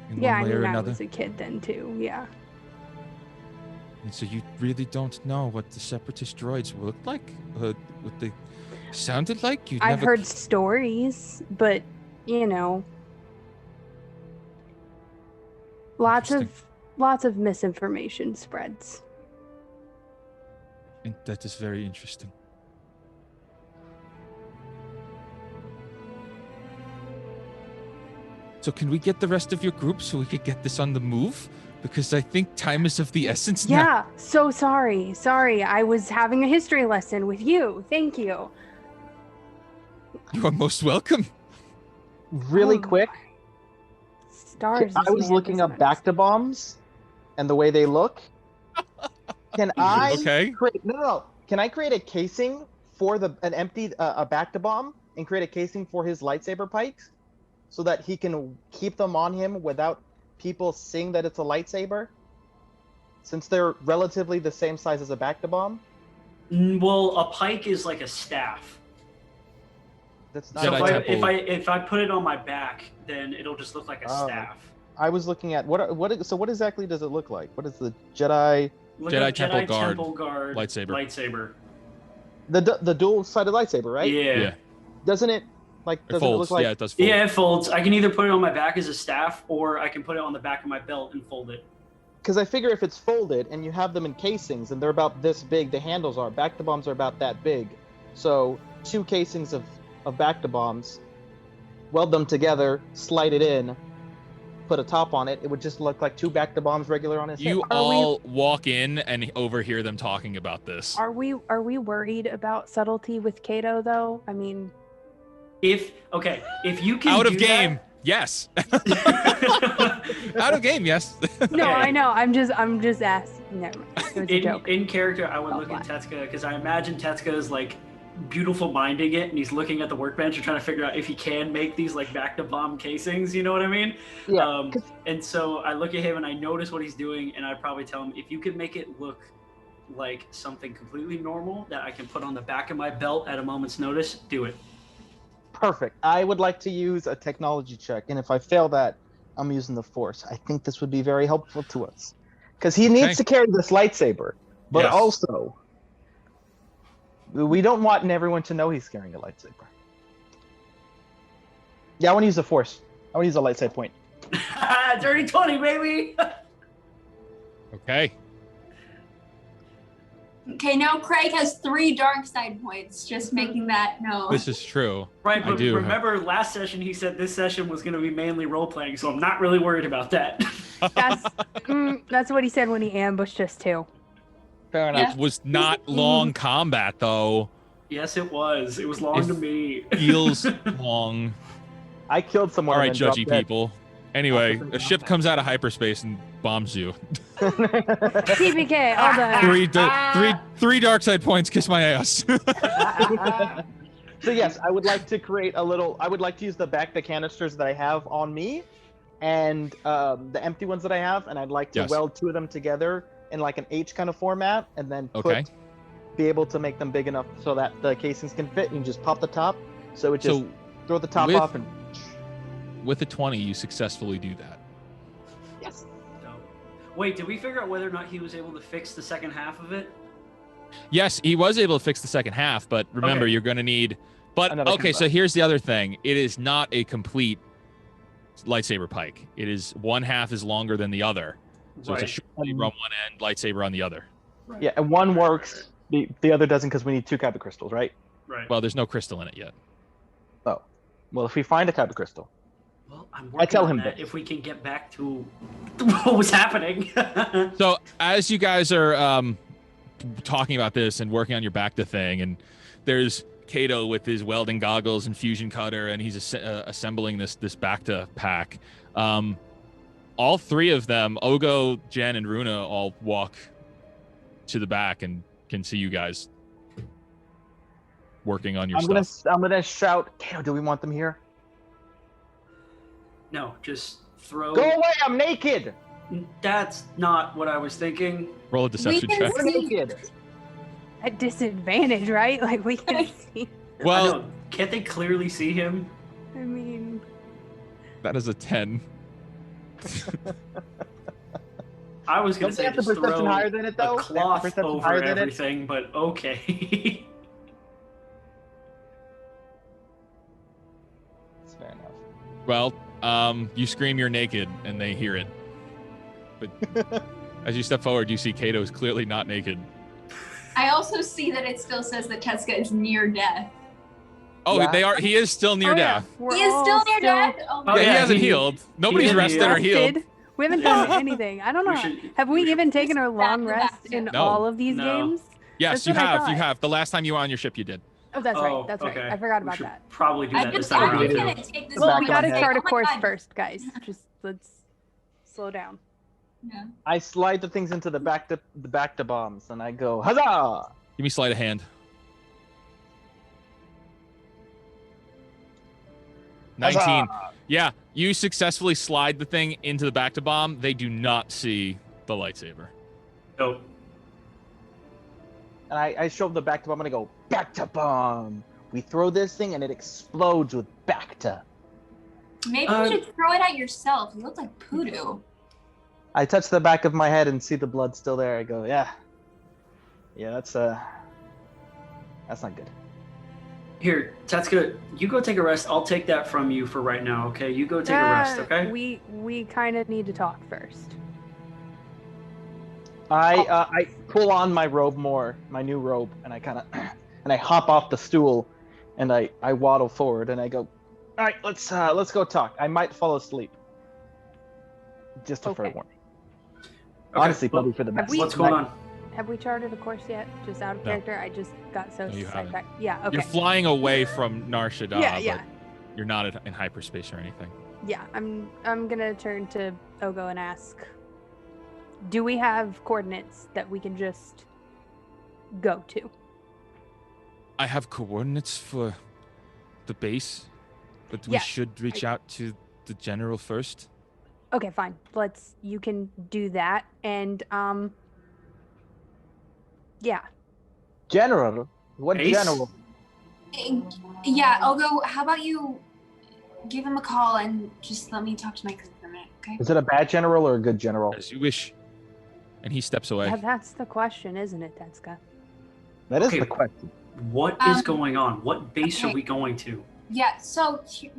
in Yeah, one way or I another. was a kid then too, yeah. And so you really don't know what the Separatist droids looked like? What they sounded like? You'd I've never... heard stories, but, you know, lots of misinformation spreads. And that is very interesting. So can we get the rest of your group so we could get this on the move? Because I think time is of the essence now. Yeah, so sorry. Sorry, I was having a history lesson with you. Thank you. You are most welcome. Really Oh, quick, Stars. I was looking up Bacta bombs and the way they look. Can I Okay. create? No. Can I create a casing for an empty a Bacta bomb and create a casing for his lightsaber pikes, so that he can keep them on him without people seeing that it's a lightsaber? Since they're relatively the same size as a Bacta bomb. Well, a pike is like a staff. That's not. So Jedi if I put it on my back, then it'll just look like a Oh. staff. I was looking at what exactly does it look like? What is the Jedi? Look Jedi up Temple Guard Temple Guard lightsaber. The dual-sided lightsaber, right? Yeah. Doesn't it It look folds. like? Yeah, it does fold. Yeah, it folds. I can either put it on my back as a staff, or I can put it on the back of my belt and fold it. Because I figure if it's folded and you have them in casings and they're about this big, the handles are. Bacta bombs are about that big. So 2 casings of Bacta bombs, weld them together, slide it in, put a top on it. It would just look like 2 Bacta bombs regular on his You hip. all walk in and overhear them talking about this. Are we worried about subtlety with Kato though? I mean, If you can Out of do game. Yes. Out of game. Yes. no, Okay. I know. I'm just asking. Never mind. It was a joke. in character, I would Oh, look at what? Tetsuka because I imagine Tetsuka is like beautiful minding it, and he's looking at the workbench and trying to figure out if he can make these like back to bomb casings. You know what I mean? Yeah. And so I look at him and I notice what he's doing, and I probably tell him, if you can make it look like something completely normal that I can put on the back of my belt at a moment's notice, do it. Perfect. I would like to use a technology check, and if I fail that, I'm using the Force. I think this would be very helpful to us, because he needs Okay. to carry this lightsaber, but Yes. also We don't want everyone to know he's carrying a lightsaber. Yeah, I want to use the Force. I want to use a lightsaber point. Dirty 20, baby. Okay. Okay, now Craig has 3 dark side points. Just making that known. This is true. Right, I but do remember last session he said this session was going to be mainly role playing, so I'm not really worried about that. That's what he said when he ambushed us too. Fair enough. It was not long combat, though. Yes, it was. It was long to me. Feels long. I killed someone. All right, and then judgy dropped dead. people. Anyway, a ship comes out of hyperspace and bombs you. TPK, all done. Three dark side points. Kiss my ass. So yes, I would like to create a little. I would like to use the canisters that I have on me, and the empty ones that I have, and I'd like to Yes. weld 2 of them together in like an H kind of format, and then Okay. be able to make them big enough so that the casings can fit. And you just pop the top, so it just So throw the top with- off and. with a 20, you successfully do that. Yes. So, wait, did we figure out whether or not he was able to fix the second half of it? Yes, he was able to fix the second half, but remember, Okay. you're going to need. But Another okay, so combat. here's the other thing. It is not a complete lightsaber pike. It is one half is longer than the other, so it's a short lightsaber on one end, lightsaber on the other. Yeah, and one works. The other doesn't because we need 2 kyber crystals, right? Right. Well, there's no crystal in it yet. Oh, well, if we find a kyber crystal. Well, I'm I tell working on him that this. if we can get back to what was happening. So as you guys are talking about this and working on your back to thing, and there's Kato with his welding goggles and fusion cutter, and he's assembling this back to pack. All 3 of them, Ogo, Jen, and Runa, all walk to the back and can see you guys working on your stuff. I'm gonna shout, Kato, do we want them here? No, just throw. Go away! I'm naked. That's not what I was thinking. Roll a deception can check. We're naked. At disadvantage, right? Like we can see. I Well, know. Can't they clearly see him? I mean, that is a 10. I was Don't gonna we say have the just perception throw higher than it, though? a They have the cloth perception over higher than it? everything, but okay. That's fair enough. Well, you scream you're naked, and they hear it. But as you step forward, you see Kato is clearly not naked. I also see that it still says that Teska is near death. Oh, Yeah. they are. He is still near death. We're He is still all near death? Oh Oh, Yeah, he yeah, hasn't he- healed. Nobody's didn't rested heal. or healed. rested. We haven't done anything. I don't know. We should- Have we we should- even taken a long Back to rest back. in No. all of these No. games? Yes, That's you what I have. You thought. have. The last time you were on your ship, you did. Oh, that's Oh, right. That's okay. right. I forgot We about should that. Probably do I that this just time I'm around did. gonna too. take this Well, back we on got to my head. chart a Oh my course God. first, guys. Just let's slow down. Yeah. I slide the things into the back to bombs, and I go, huzzah! Give me sleight of hand. 19. Huzzah! Yeah, you successfully slide the thing into the back to bomb. They do not see the lightsaber. So, And I show them the back to bomb, and I go, back to bomb! We throw this thing, and it explodes with back to. Maybe you should throw it at yourself. You look like poodoo. I touch the back of my head and see the blood still there. I go, yeah. Yeah, that's not good. here, Tatsuka, you go take a rest. I'll take that from you for right now, okay? You go take a rest, okay? We kind of need to talk first. I pull on my robe more, my new robe, and I kind of, and I hop off the stool, and I waddle forward, and I go, all right, let's go talk. I might fall asleep. Just a fair Okay. warning. Okay, Honestly, well, probably for the best. what's going on? Have we charted a course yet? Just out of No. character? I just got so No, you haven't. sidetracked. Yeah, okay. You're flying away from Nar Shaddaa, Yeah, yeah. but you're not in hyperspace or anything. Yeah, I'm gonna turn to Ogo and ask, do we have coordinates that we can just go to? I have coordinates for the base, but we Yeah, should reach out to the general first. Okay, fine. You can do that, and yeah. General? What Ace? general? Yeah, Ogo, how about you give him a call and just let me talk to my cousin for a minute, okay? Is it a bad general or a good general? As you wish. And he steps away. That's the question, isn't it, Tetsuka? That is Okay. the question. What is going on? What base are we going to? Yeah, so okay.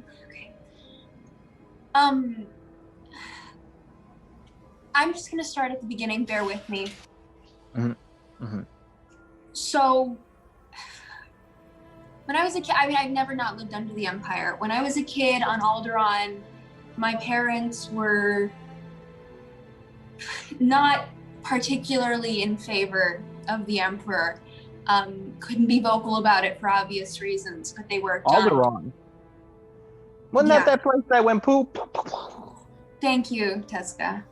I'm just gonna start at the beginning, bear with me. So when I was a kid, I mean, I've never not lived under the Empire. When I was a kid on Alderaan, my parents were not particularly in favor of the Emperor. Couldn't be vocal about it for obvious reasons, but they were Alderaan. Wasn't that place that went poop? Thank you, Tetsuka.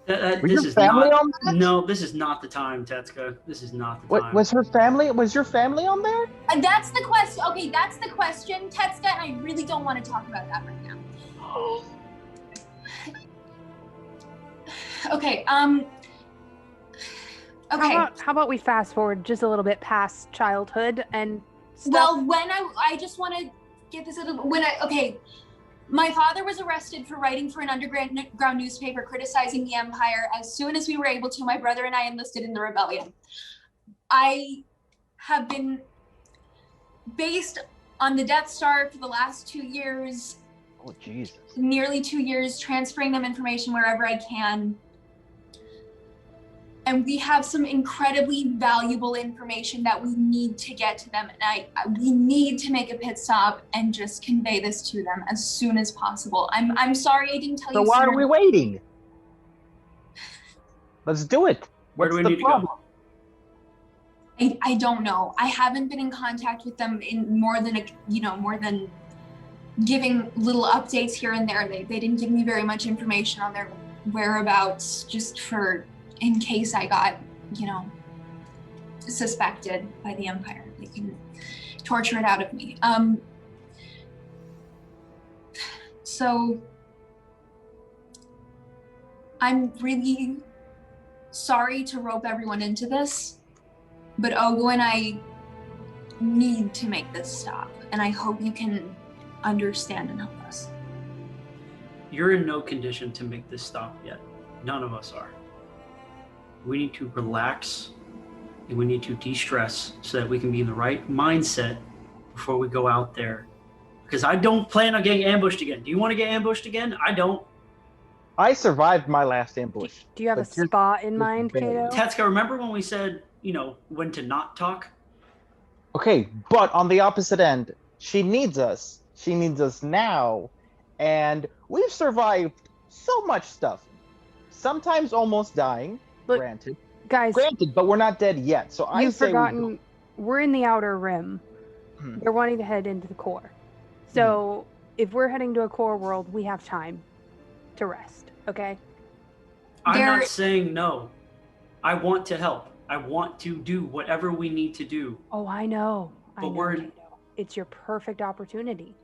This is family not. on that? No, this is not the time, Tetsuka. This is not the time. Was her family? Was your family on there? That's the question. Okay, that's the question, Tetsuka. I really don't want to talk about that right now. Okay. Okay. How about we fast forward just a little bit past childhood and stuff? Well, when I just want to get this a little. My father was arrested for writing for an underground newspaper criticizing the Empire. As soon as we were able to, my brother and I enlisted in the rebellion. I have been based on the Death Star for the last 2 years. Oh, Jesus. Nearly 2 years, transferring them information wherever I can. And we have some incredibly valuable information that we need to get to them. And we need to make a pit stop and just convey this to them as soon as possible. I'm sorry I didn't tell you. So why sooner. are we waiting? Let's do it. Where What's do we the need problem? to go? I don't know. I haven't been in contact with them in more than giving little updates here and there. They didn't give me very much information on their whereabouts, just in case I got, suspected by the Empire. They can torture it out of me. So I'm really sorry to rope everyone into this, but Ogo and I need to make this stop, and I hope you can understand and help us. You're in no condition to make this stop yet. None of us are. We need to relax and we need to de-stress so that we can be in the right mindset before we go out there. Because I don't plan on getting ambushed again. Do you want to get ambushed again? I don't. I survived my last ambush. Do you have a but you're- spot in mind, Kato? Tetsuka, remember when we said, when to not talk? Okay, but on the opposite end, she needs us. She needs us now. And we've survived so much stuff. Sometimes almost dying, Look, granted. Guys, But we're not dead yet. So I you've say forgotten we're in the outer rim. They're wanting to head into the core. So if we're heading to a core world, we have time to rest, okay? I'm not saying no. I want to help. I want to do whatever we need to do. Oh, I know. But we're Kato. It's your perfect opportunity.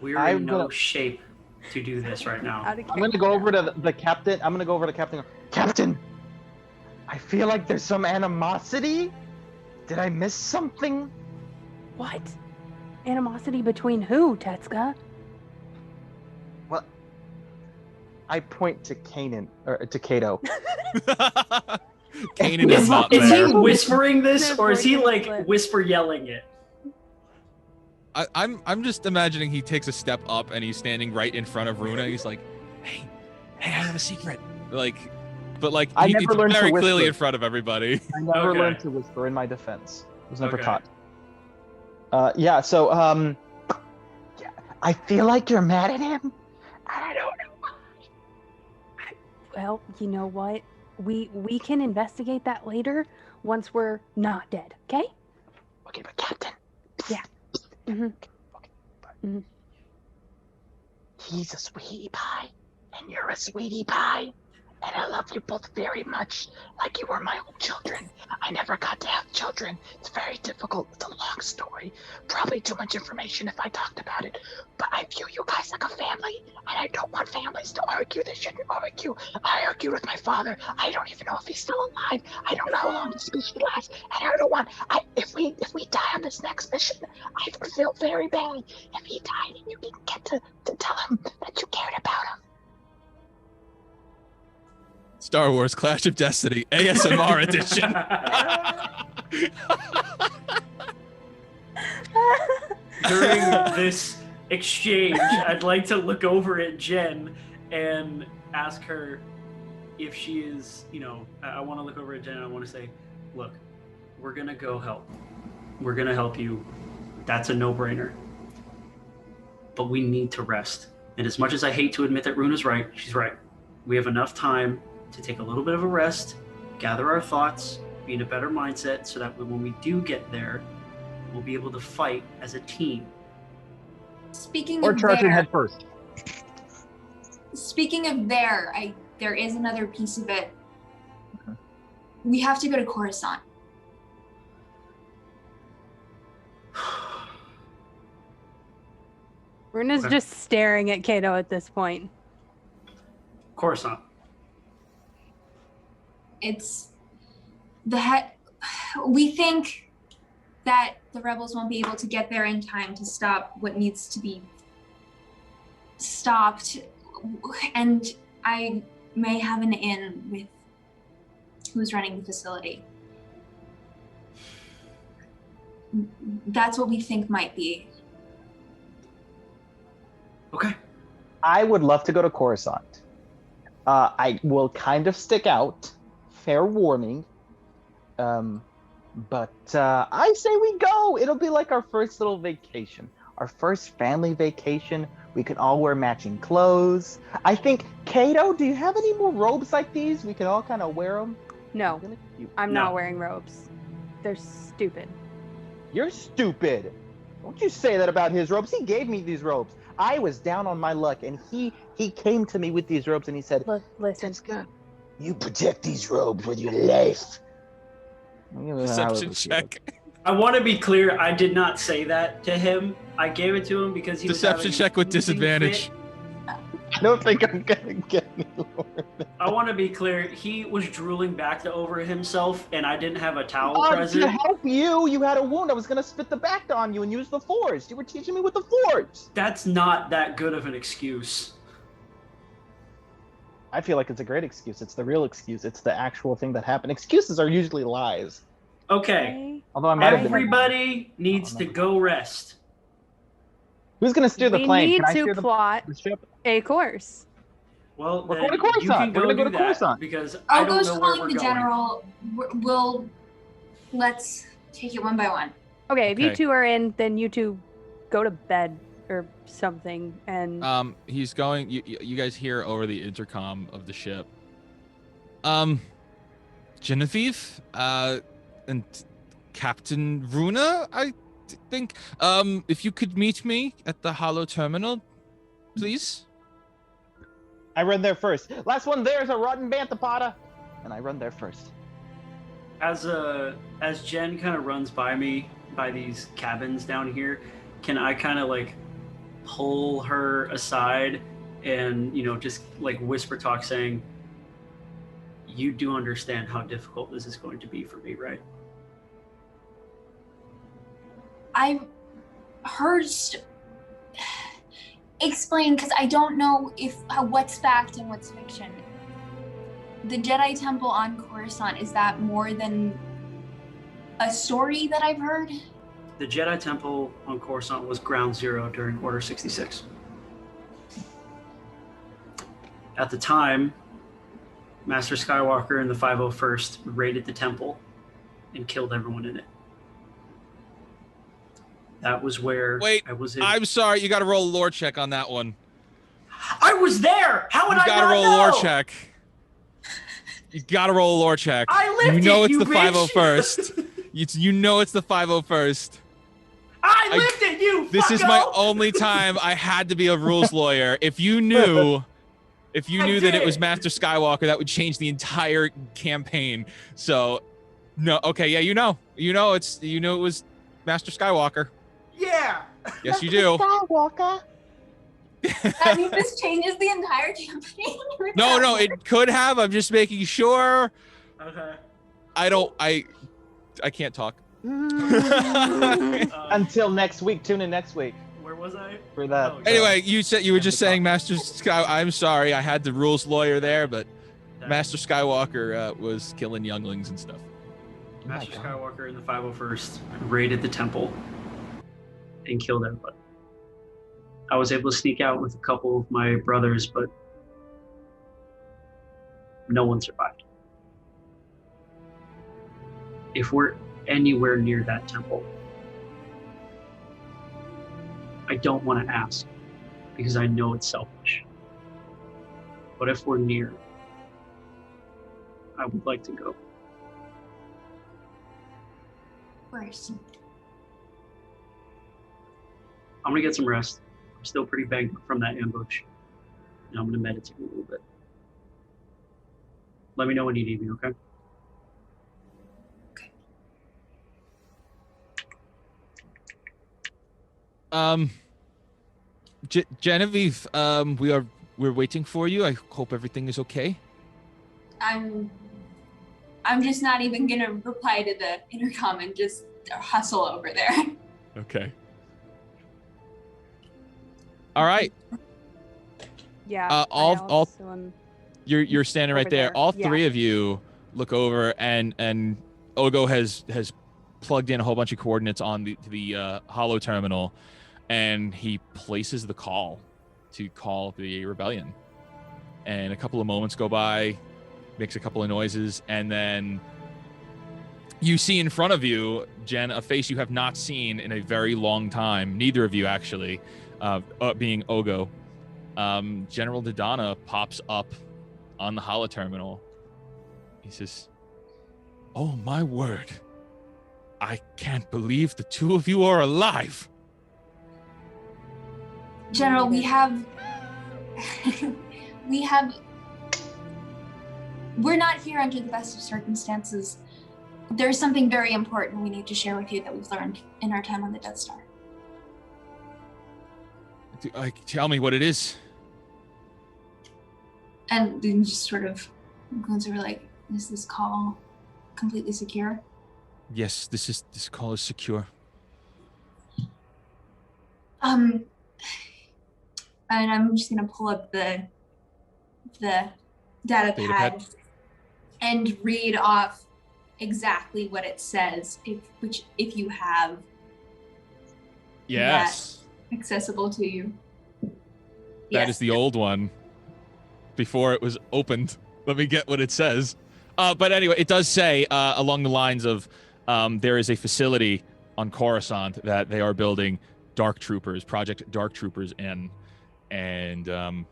We're in no shape to do this right now. Out of I'm gonna go over to the captain. I'm gonna go over to Captain. Captain, I feel like there's some animosity. Did I miss something? What? Animosity between who, Tetsuka? Well, I point to to Kato. Kanan is not Is there. he whispering this, or is he like Split. whisper yelling it? I'm just imagining he takes a step up and he's standing right in front of Runa. He's like, hey, I have a secret. But I he's never learned to very clearly whisper. in front of everybody. I never Okay. learned to whisper in my defense. I was never Okay. taught. So I feel like you're mad at him. And I don't know. Well, you know what? We can investigate that later once we're not dead, okay? Okay, but Captain. Yeah. Mm-hmm. Okay, but Mhm. he's a sweetie pie, and you're a sweetie pie, and I love you both very much, like you were my own children. I never got to have children. It's very difficult. It's a long story. Probably too much information if I talked about it. But I view you guys like a family, and I don't want families to argue. They shouldn't argue. I argued with my father. I don't even know if he's still alive. I don't know how long this mission lasts, and I don't want. If we die on this next mission, I would feel very bad if he died and you didn't get to tell him that you cared about him. Star Wars Clash of Destiny ASMR edition. During this exchange, I'd like to look over at Jen and ask her if she is, I want to look over at Jen and I want to say, look, we're going to go help. We're going to help you. That's a no-brainer. But we need to rest. And as much as I hate to admit that Runa's right, she's right. We have enough time to take a little bit of a rest, gather our thoughts, be in a better mindset so that when we do get there, we'll be able to fight as a team. Speaking Or of charging there, head first. speaking of there is another piece of it. We have to go to Coruscant. Runa's Okay. just staring at Kato at this point. Coruscant. It's we think that the rebels won't be able to get there in time to stop what needs to be stopped, and I may have an in with who's running the facility. That's what we think might be. Okay. I would love to go to Coruscant. I will kind of stick out. Fair warning. But I say we go. It'll be like our first little vacation. Our first family vacation. We can all wear matching clothes. I think, Kato, do you have any more robes like these? We can all kind of wear them. No, I'm No. not wearing robes. They're stupid. You're stupid. Don't you say that about his robes. He gave me these robes. I was down on my luck, and he came to me with these robes, and he said, Listen, Jessica, you protect these robes with your life. Deception check. I want to be clear, I did not say that to him. I gave it to him because he Deception was check with having a disadvantage. fit. I don't think I'm gonna get any more. I want to be clear, he was drooling back over himself, and I didn't have a towel Oh, present. to help you, you had a wound. I was gonna spit the back on you and use the force. You were teaching me with the force. That's not that good of an excuse. I feel like it's a great excuse. It's the real excuse. It's the actual thing that happened. Excuses are usually lies. Okay, Although I might have been. everybody needs to go rest. Who's gonna steer the we plane? need Can I steer to plot the ship? a course. Well, We're then going to Coruscant. you can We're go gonna go do to that Coruscant. because I I'll don't go know where calling we're the going. general. Let's take it one by one. Okay, if you Okay. two are in, then you two go to bed or something. And He's going. You guys hear over the intercom of the ship. Genevieve, and Captain Runa, I think. If you could meet me at the Hollow Terminal, please. I run there first. Last one there is a rotten bantapoda, and I run there first. As Jen kind of runs by me by these cabins down here, can I kind of like pull her aside and just like whisper talk, saying, "You do understand how difficult this is going to be for me, right?" I heard. Explain, because I don't know what's fact and what's fiction. The Jedi Temple on Coruscant, is that more than a story that I've heard? The Jedi Temple on Coruscant was ground zero during Order 66. At the time, Master Skywalker and the 501st raided the temple and killed everyone in it. That was where Wait, I was in. I'm sorry. You got to roll a lore check on that one. I was there! How would You I got to not roll know? a lore check. You got to roll a lore check. I lived You know it, it's you the bitch! 501st. You know it's the 501st. I lived it, you This is my fucko! only time I had to be a rules lawyer. If you knew that it was did. Master Skywalker, that would change the entire campaign. So, no, okay, yeah, it was Master Skywalker. Yeah! Yes, you do. Skywalker. I mean, this changes the entire campaign. No, it could have. I'm just making sure. Okay. I can't talk. Until next week. Tune in next week Where was I? for that. Oh, Anyway, you said you were just Yeah. saying Master Sky. I'm sorry, I had the rules lawyer there, but that- Master Skywalker was killing younglings and stuff. Master God. Skywalker and the 501st raided the temple and killed everybody. I was able to sneak out with a couple of my brothers, but no one survived. If we're anywhere near that temple, I don't want to ask because I know it's selfish. But if we're near, I would like to go. Of course. I'm gonna get some rest. I'm still pretty banged up from that ambush. And I'm gonna meditate a little bit. Let me know when you need me, okay? Genevieve, we're waiting for you. I hope everything is okay. I'm just not even gonna reply to the intercom and just hustle over there. Okay. All right. Yeah. You're standing right over there. there. All Yeah. three of you look over, and Ogo has plugged in a whole bunch of coordinates on the holo terminal, and he places the call to call the rebellion. And a couple of moments go by, makes a couple of noises, and then you see in front of you, Jen, a face you have not seen in a very long time. Neither of you, actually, being Ogo. General Dodonna pops up on the holo terminal. He says, "Oh, my word. I can't believe the two of you are alive." General, we have we're not here under the best of circumstances. There's something very important we need to share with you that we've learned in our time on the Death Star. Tell me what it is. And then just sort of goes over like, is this call completely secure? Yes, this call is secure. And I'm just gonna pull up the data pad and read off exactly what it says, if you have Yes. that accessible to you. That is the old one before it was opened. Let me get what it says. But anyway, it does say along the lines of there is a facility on Coruscant that they are building Dark Troopers, Project Dark Troopers in, and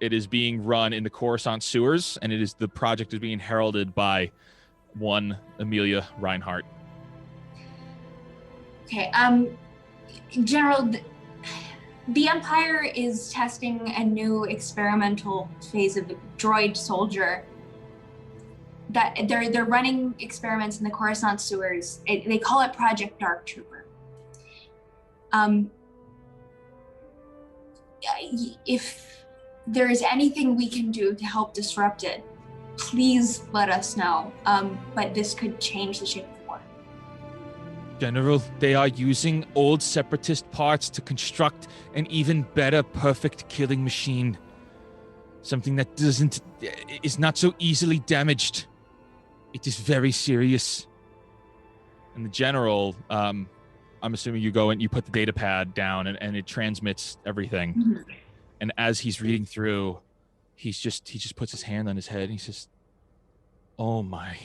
it is being run in the Coruscant sewers, and the project is being heralded by one Amelia Reinhardt. Okay, General, the Empire is testing a new experimental phase of droid soldier. That they're running experiments in the Coruscant sewers. They call it Project Dark Trooper. If there is anything we can do to help disrupt it, please let us know. But this could change the shape of the war. General, they are using old separatist parts to construct an even better perfect killing machine. Something that is not so easily damaged. It is very serious. And the general, I'm assuming you go and you put the data pad down and it transmits everything. Mm-hmm. And as he's reading through, he just puts his hand on his head and he says, "Oh my.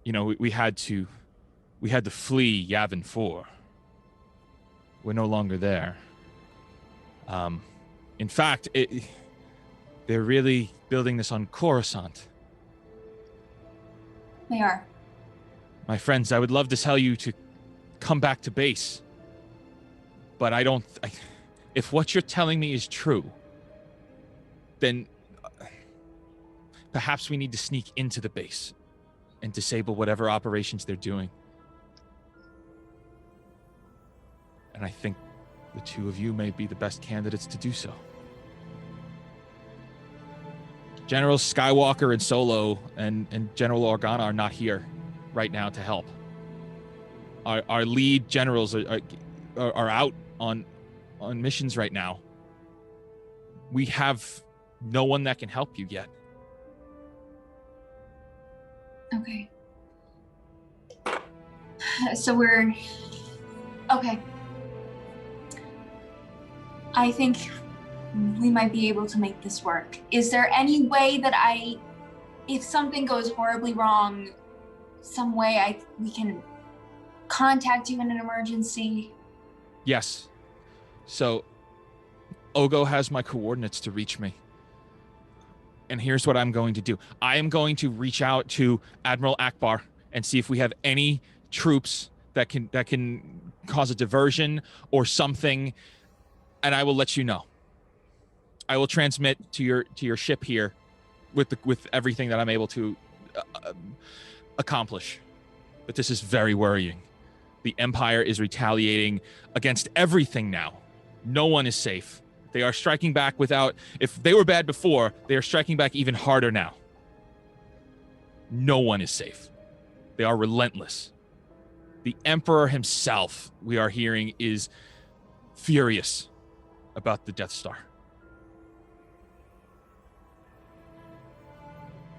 You know, we had to flee Yavin IV. We're no longer there. In fact, they're really building this on Coruscant. They are. My friends, I would love to tell you to come back to base. But if what you're telling me is true, then perhaps we need to sneak into the base and disable whatever operations they're doing. And I think the two of you may be the best candidates to do so." General Skywalker and Solo and General Organa are not here right now to help. Our lead generals are out on missions right now. We have no one that can help you yet. Okay. So we're okay. I think we might be able to make this work. Is there any way that if something goes horribly wrong, some way we can contact you in an emergency? Yes. So, Ogo has my coordinates to reach me. And here's what I'm going to do. I am going to reach out to Admiral Akbar and see if we have any troops that can cause a diversion or something, and I will let you know. I will transmit to your ship here with everything that I'm able to accomplish. But this is very worrying. The Empire is retaliating against everything now. No one is safe. They are striking back if they were bad before, they are striking back even harder now. No one is safe. They are relentless. The Emperor himself, we are hearing, is furious about the Death Star.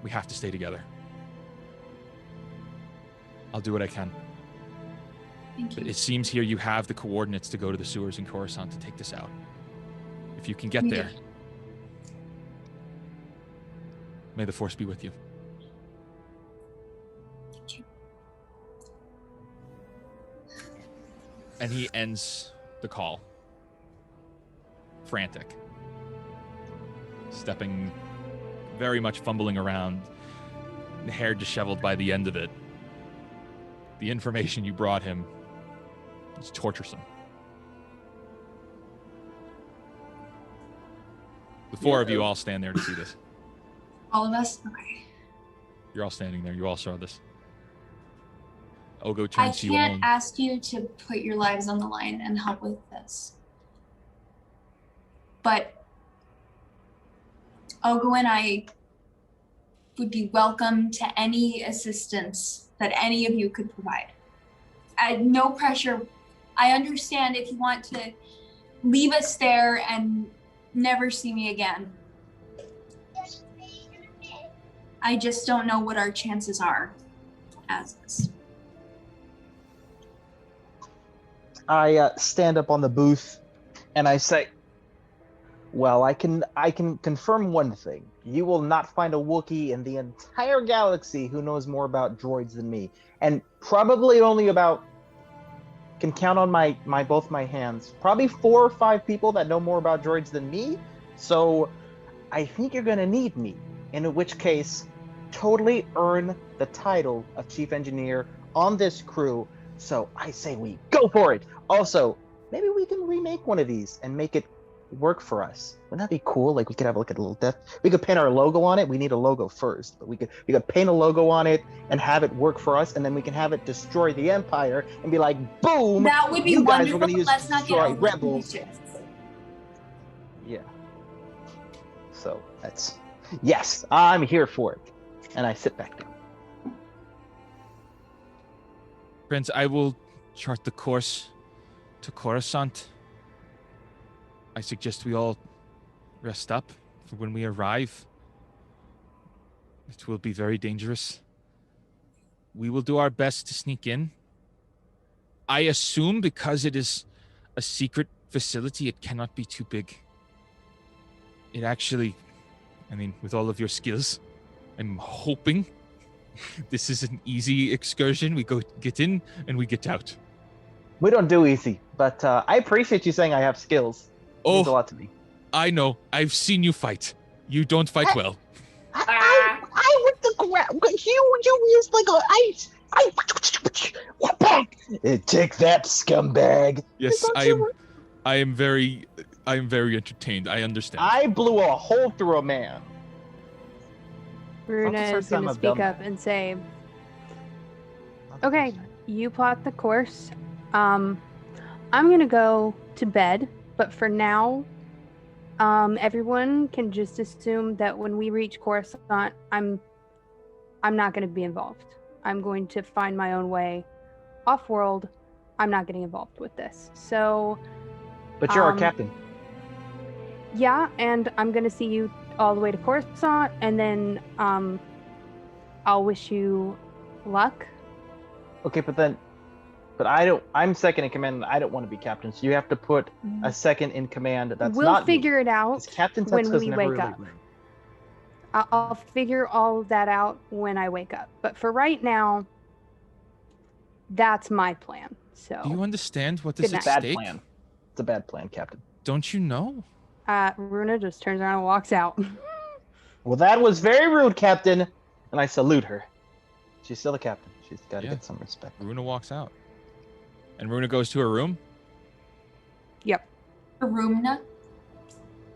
We have to stay together. I'll do what I can. Thank you. But it seems here you have the coordinates to go to the sewers in Coruscant to take this out. If you can get there. May the Force be with you. Thank you. And he ends the call. Frantic. Stepping, very much fumbling around, hair disheveled by the end of it. The information you brought him is torturesome. The four of you all stand there to see this. All of us? Okay. You're all standing there. You all saw this. Ogo I turns to you all. can't ask you to put your lives on the line and help with this. But Ogo and I would be welcome to any assistance that any of you could provide. No pressure. I understand if you want to leave us there and never see me again. I just don't know what our chances are as this. I stand up on the booth and I say, well, I can confirm one thing. You will not find a Wookiee in the entire galaxy who knows more about droids than me. And probably only can count on both my hands. Probably 4 or 5 people that know more about droids than me. So I think you're gonna need me. In which case, totally earn the title of chief engineer on this crew. So I say we go for it. Also, maybe we can remake one of these and make it work for us. Wouldn't that be cool? Like we could have like a little we could paint our logo on it. We need a logo first, but we could paint a logo on it and have it work for us, and then we can have it destroy the Empire and be like, boom! That would be you guys wonderful. were gonna use Let's not get destroy over rebels. Yeah. So that's yes, I'm here for it. And I sit back down. Prince, I will chart the course to Coruscant. I suggest we all rest up for when we arrive. It will be very dangerous. We will do our best to sneak in. I assume because it is a secret facility, it cannot be too big. It actually, with all of your skills, I'm hoping this is an easy excursion. We get in and we get out. We don't do easy, but I appreciate you saying I have skills. It means a lot to me. I know. I've seen you fight. You don't fight well. I with the ground. You used like take that, scumbag. Yes, I am very entertained. I understand. I blew a hole through a man. Runa is going to speak up and say, okay, you plot the course. I'm going to go to bed, but for now, everyone can just assume that when we reach Coruscant, I'm not going to be involved. I'm going to find my own way off-world. I'm not getting involved with this. So, but you're our captain. Yeah, and I'm going to see you all the way to Coruscant, and then I'll wish you luck. Okay, but then But I'm second in command, and I don't want to be captain. So you have to put a second in command. That's we'll not figure it me. out 'Cause Captain when Tuxka's we never wake really up. win. I'll figure all of that out when I wake up. But for right now, that's my plan. So Do you understand what is Good at night. Bad stake? plan. It's a bad plan, Captain. Don't you know? Runa just turns around and walks out. Well, that was very rude, Captain. And I salute her. She's still the captain. She's got to Yeah. get some respect. Runa walks out. And Runa goes to her room. Yep. Rumna.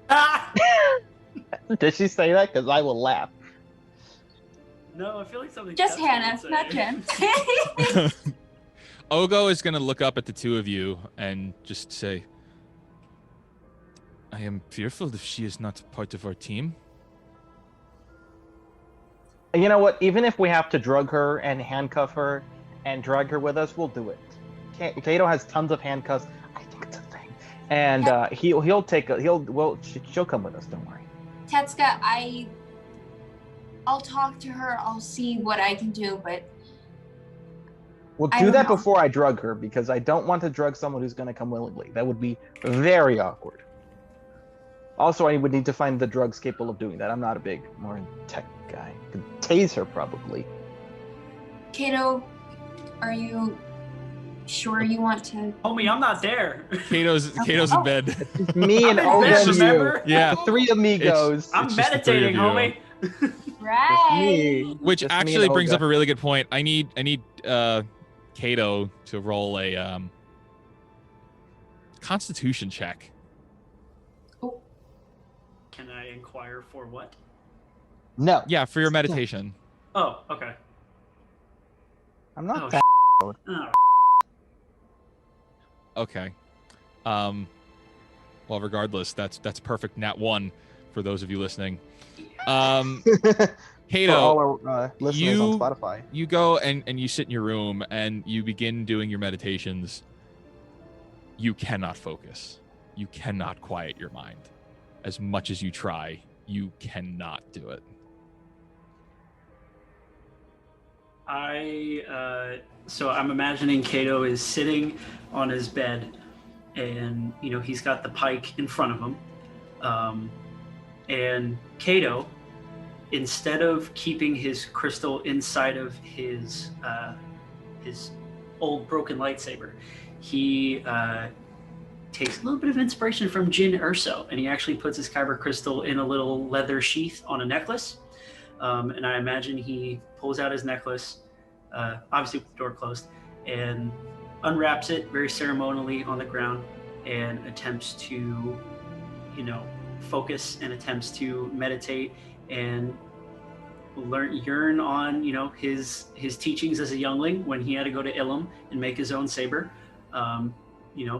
Ah! Did she say that? Because I will laugh. No, I feel like something. Just Tessa Hannah, would say. not Jen. Ogo is going to look up at the two of you and just say, I am fearful if she is not part of our team. You know what? Even if we have to drug her and handcuff her and drag her with us, we'll do it. Kato has tons of handcuffs. I think it's a thing. And she'll come with us. Don't worry. Tetsuka, I'll talk to her. I'll see what I can do, but We'll I do don't that know. before I drug her because I don't want to drug someone who's going to come willingly. That would be very awkward. Also, I would need to find the drugs capable of doing that. I'm not a big more tech guy. Could tase her probably. Kato, are you sure you want to? Homie, I'm not there. Kato's in bed. Me and I'm in Olga bed, and you. remember? Yeah. The three amigos. I'm It's just the three of meditating, you. homie. Right. me. Which Just me actually and brings Olga. up a really good point. I need Kato to roll a Constitution check. Can I inquire for what? No. Yeah, for your meditation. Oh, okay. I'm not Oh, that. Oh, Okay. Well, regardless, that's perfect. Nat 1 for those of you listening. For all Kato, our listeners on Spotify. you go and you sit in your room and you begin doing your meditations. You cannot focus. You cannot quiet your mind. As much as you try, you cannot do it. So I'm imagining Kato is sitting on his bed, and he's got the pike in front of him, and Kato, instead of keeping his crystal inside of his old broken lightsaber, he takes a little bit of inspiration from Jin Urso, and he actually puts his kyber crystal in a little leather sheath on a necklace. And I imagine he pulls out his necklace, obviously with the door closed, and unwraps it very ceremonially on the ground and attempts to, focus and attempts to meditate and yearn on, his teachings as a youngling when he had to go to Ilum and make his own saber.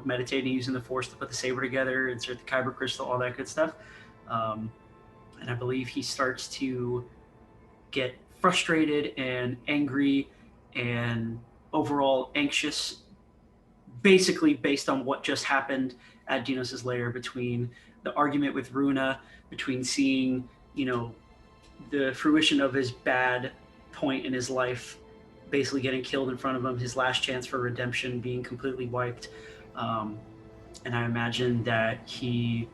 Meditating, using the force to put the saber together, insert the kyber crystal, all that good stuff. And I believe he starts to get frustrated and angry and overall anxious, basically based on what just happened at Dinos' lair, between the argument with Runa, between seeing, the fruition of his bad point in his life basically getting killed in front of him, his last chance for redemption being completely wiped. And I imagine that he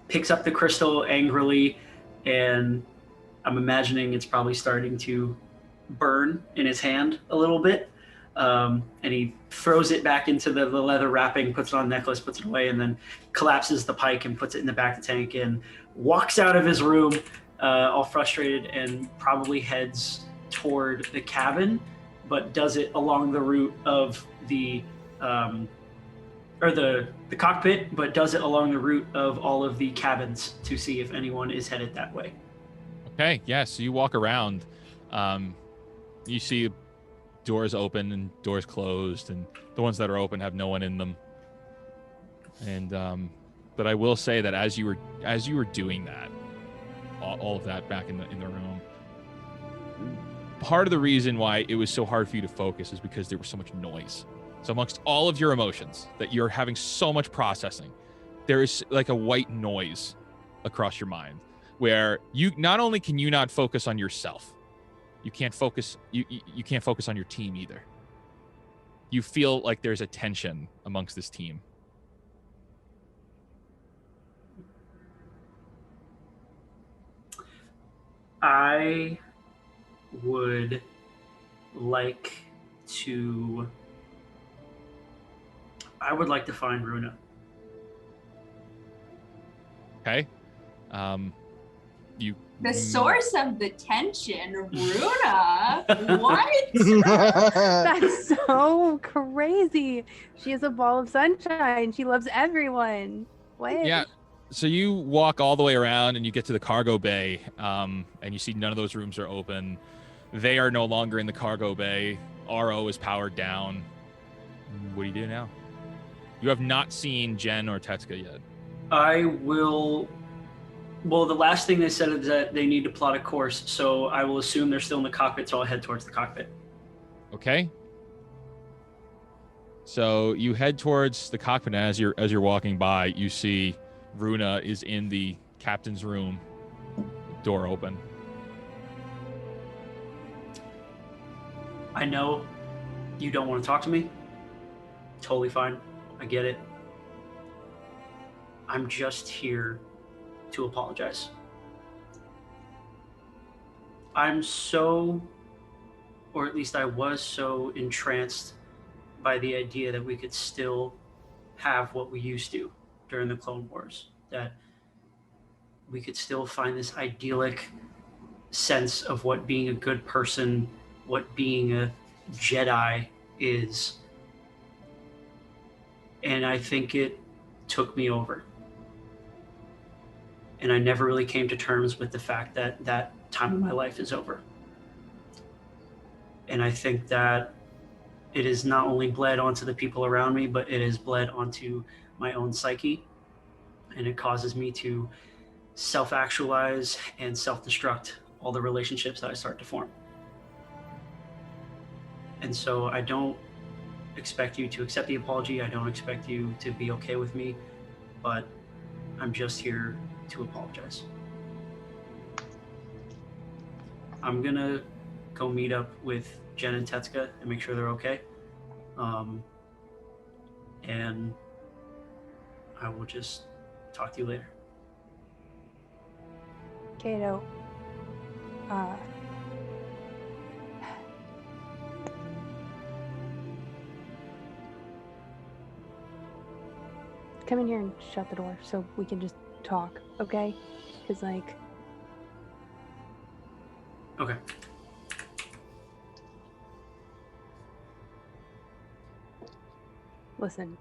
picks up the crystal angrily, and I'm imagining it's probably starting to burn in his hand a little bit. And he throws it back into the leather wrapping, puts it on the necklace, puts it away, and then collapses the pike and puts it in the back of the tank and walks out of his room, all frustrated, and probably heads toward the cabin, but does it along the route of the cockpit, but does it along the route of all of the cabins to see if anyone is headed that way. Okay, yeah, so you walk around. You see doors open and doors closed, and the ones that are open have no one in them. And but I will say that as you were doing that, all of that back in the room, part of the reason why it was so hard for you to focus is because there was so much noise. So amongst all of your emotions that you're having so much processing, there is like a white noise across your mind where you not only can you not focus on yourself, you can't focus on your team either. you feel like there's a tension amongst this team. I would like to find Runa. Okay. You The source of the tension, Runa. What? That's so crazy. She is a ball of sunshine. She loves everyone. What? Yeah. So you walk all the way around and you get to the cargo bay, and you see none of those rooms are open. They are no longer in the cargo bay. RO is powered down. What do you do now? You have not seen Jen or Tetsuka yet. I will. Well, the last thing they said is that they need to plot a course, so I will assume they're still in the cockpit, so I'll head towards the cockpit. Okay. So you head towards the cockpit, and as you're walking by, you see Runa is in the captain's room, door open. I know you don't want to talk to me. Totally fine. I get it. I'm just here to apologize. I'm so, or at least I was so entranced by the idea that we could still have what we used to during the Clone Wars, that we could still find this idyllic sense of what being a good person, what being a Jedi is. And I think it took me over. And I never really came to terms with the fact that that time of my life is over. And I think that it has not only bled onto the people around me, but it has bled onto my own psyche. And it causes me to self-actualize and self-destruct all the relationships that I start to form. And so I don't expect you to accept the apology. I don't expect you to be okay with me, but I'm just here to apologize. I'm gonna go meet up with Jen and Tetsuka and make sure they're okay. And I will just talk to you later. Kato, come in here and shut the door so we can just talk, okay? Because, like... Okay. Listen.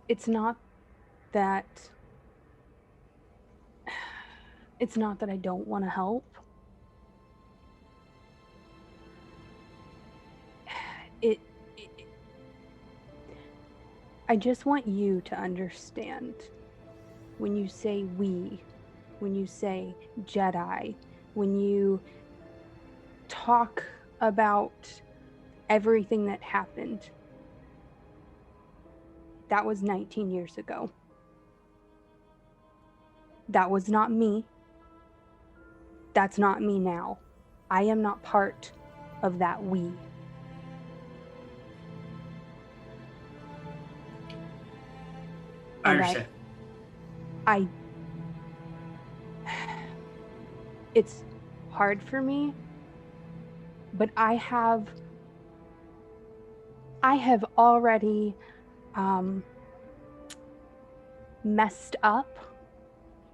It's not that... It's not that I don't want to help. I just want you to understand, when you say we, when you say Jedi, when you talk about everything that happened, that was 19 years ago. That was not me. That's not me now. I am not part of that we. I understand. It's hard for me, but I have already messed up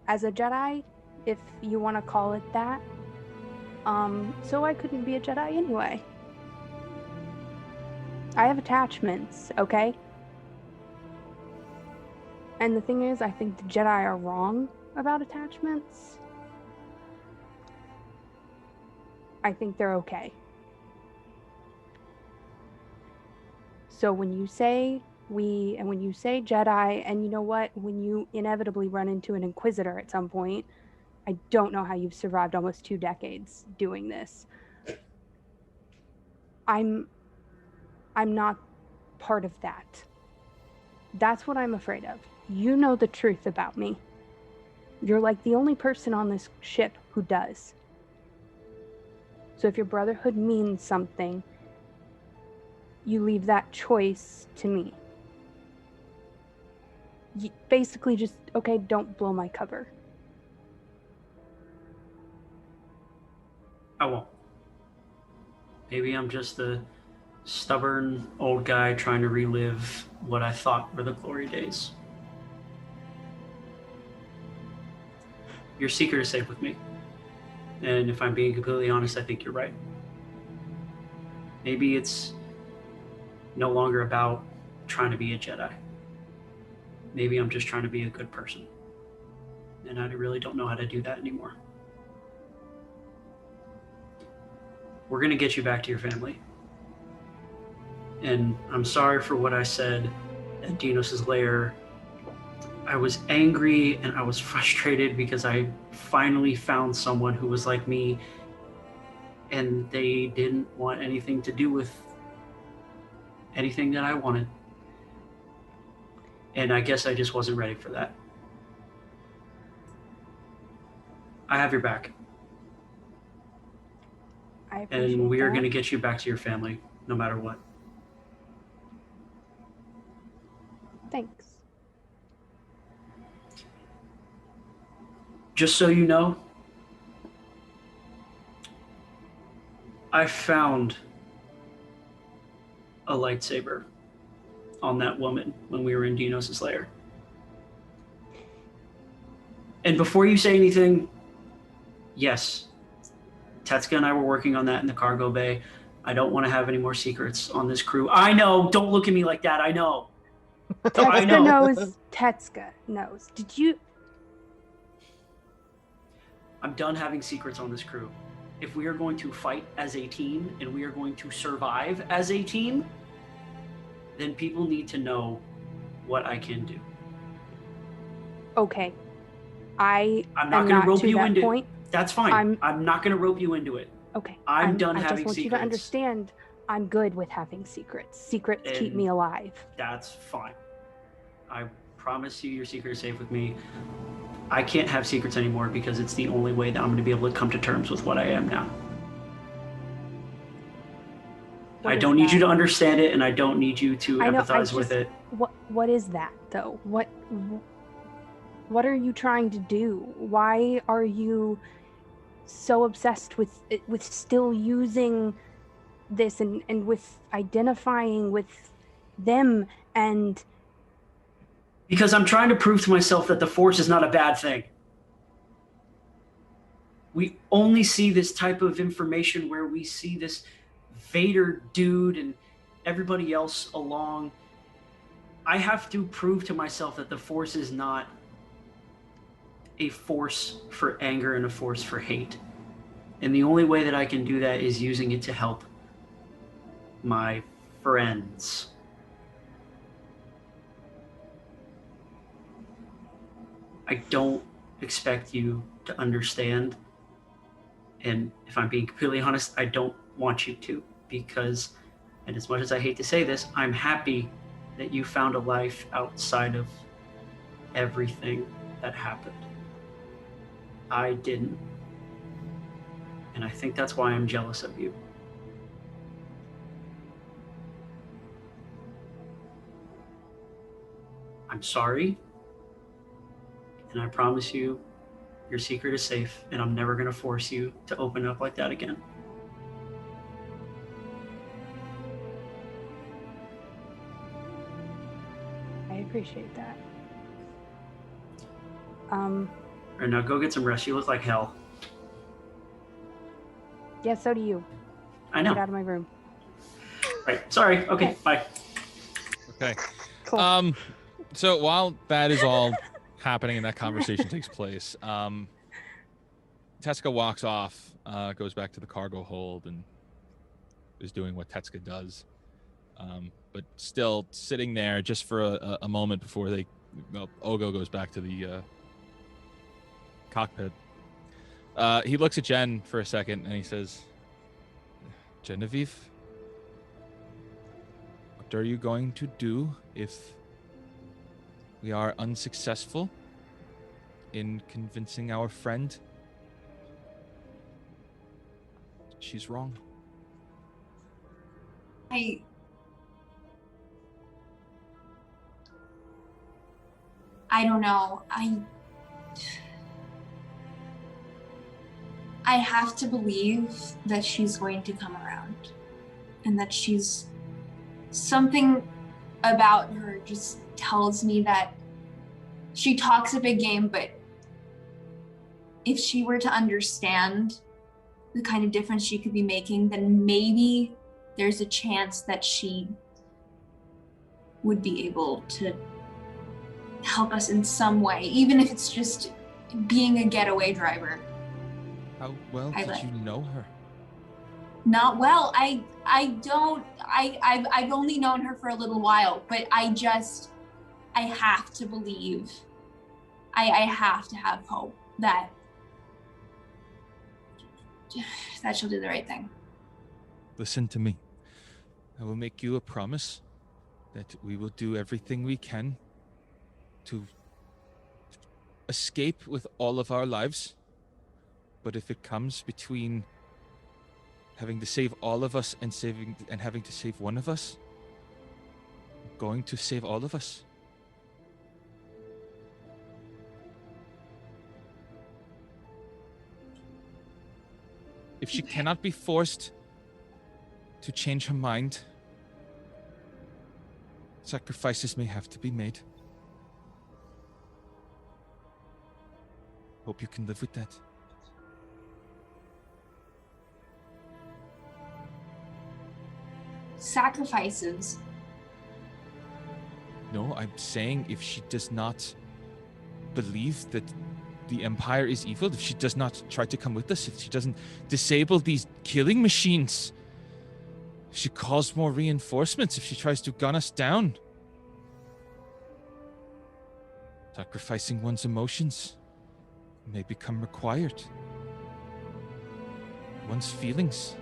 as a Jedi, if you want to call it that. So I couldn't be a Jedi anyway. I have attachments, okay? And the thing is, I think the Jedi are wrong about attachments. I think they're okay. So when you say we, and when you say Jedi, and you know what, when you inevitably run into an Inquisitor at some point, I don't know how you've survived almost 2 decades doing this. I'm not part of that. That's what I'm afraid of. You know the truth about me. You're like the only person on this ship who does. So if your brotherhood means something, you leave that choice to me. Basically just, okay, don't blow my cover. I won't. Maybe I'm just a stubborn old guy trying to relive what I thought were the glory days. Your secret is safe with me. And if I'm being completely honest, I think you're right. Maybe it's no longer about trying to be a Jedi. Maybe I'm just trying to be a good person. And I really don't know how to do that anymore. We're going to get you back to your family. And I'm sorry for what I said at Dinos' lair. I was angry and I was frustrated because I finally found someone who was like me, and they didn't want anything to do with anything that I wanted. And I guess I just wasn't ready for that. I have your back. I appreciate And we are that. going to get you back to your family, no matter what. Thanks. Just so you know, I found a lightsaber on that woman when we were in Dinos' lair. And before you say anything, yes, Tetsuka and I were working on that in the cargo bay. I don't want to have any more secrets on this crew. I know, don't look at me like that, I know. I Tetsuka know. knows. Tetsuka knows. Did you? I'm done having secrets on this crew. If we are going to fight as a team and we are going to survive as a team, then people need to know what I can do. Okay. I'm not going to rope you into point. That's fine. I'm not going to rope you into it. Okay. I'm done I having just want you to secrets. understand I'm good with having secrets. Secrets keep And me alive. That's fine. I promise you your secret is safe with me. I can't have secrets anymore because it's the only way that I'm going to be able to come to terms with what I am now. What I is don't need you that? to understand it, and I don't need you to empathize with it. What is that though? What are you trying to do? Why are you so obsessed with still using this and with identifying with them? And because I'm trying to prove to myself that the Force is not a bad thing. We only see this type of information where we see this Vader dude and everybody else along. I have to prove to myself that the Force is not a force for anger and a force for hate. And the only way that I can do that is using it to help my friends. I don't expect you to understand. And if I'm being completely honest, I don't want you to, because, and as much as I hate to say this, I'm happy that you found a life outside of everything that happened. I didn't. And I think that's why I'm jealous of you. I'm sorry. And I promise you, your secret is safe, and I'm never going to force you to open up like that again. I appreciate that. All right, now go get some rest. You look like hell. Yeah, so do you. I know. Get out of my room. Right. Sorry. Okay. Bye. Okay. Cool. So while that is all happening and that conversation takes place, Tetsuka walks off, goes back to the cargo hold, and is doing what Tetsuka does. But still sitting there just for a moment before Ogo goes back to the cockpit. He looks at Jen for a second and he says, Genevieve, what are you going to do if we are unsuccessful in convincing our friend? she's wrong. I don't know. I have to believe that she's going to come around, and that she's something about her just tells me that she talks a big game, but if she were to understand the kind of difference she could be making, then maybe there's a chance that she would be able to help us in some way, even if it's just being a getaway driver. How well did you know her? Not well. I've only known her for a little while, but I have to believe, I have to have hope that she'll do the right thing. Listen to me. I will make you a promise that we will do everything we can to escape with all of our lives. But if it comes between having to save all of us and having to save one of us, I'm going to save all of us. If she cannot be forced to change her mind, sacrifices may have to be made. Hope you can live with that. Sacrifices? No, I'm saying if she does not believe that the Empire is evil, if she does not try to come with us, if she doesn't disable these killing machines, if she calls more reinforcements, if she tries to gun us down, sacrificing one's emotions may become required. One's feelings.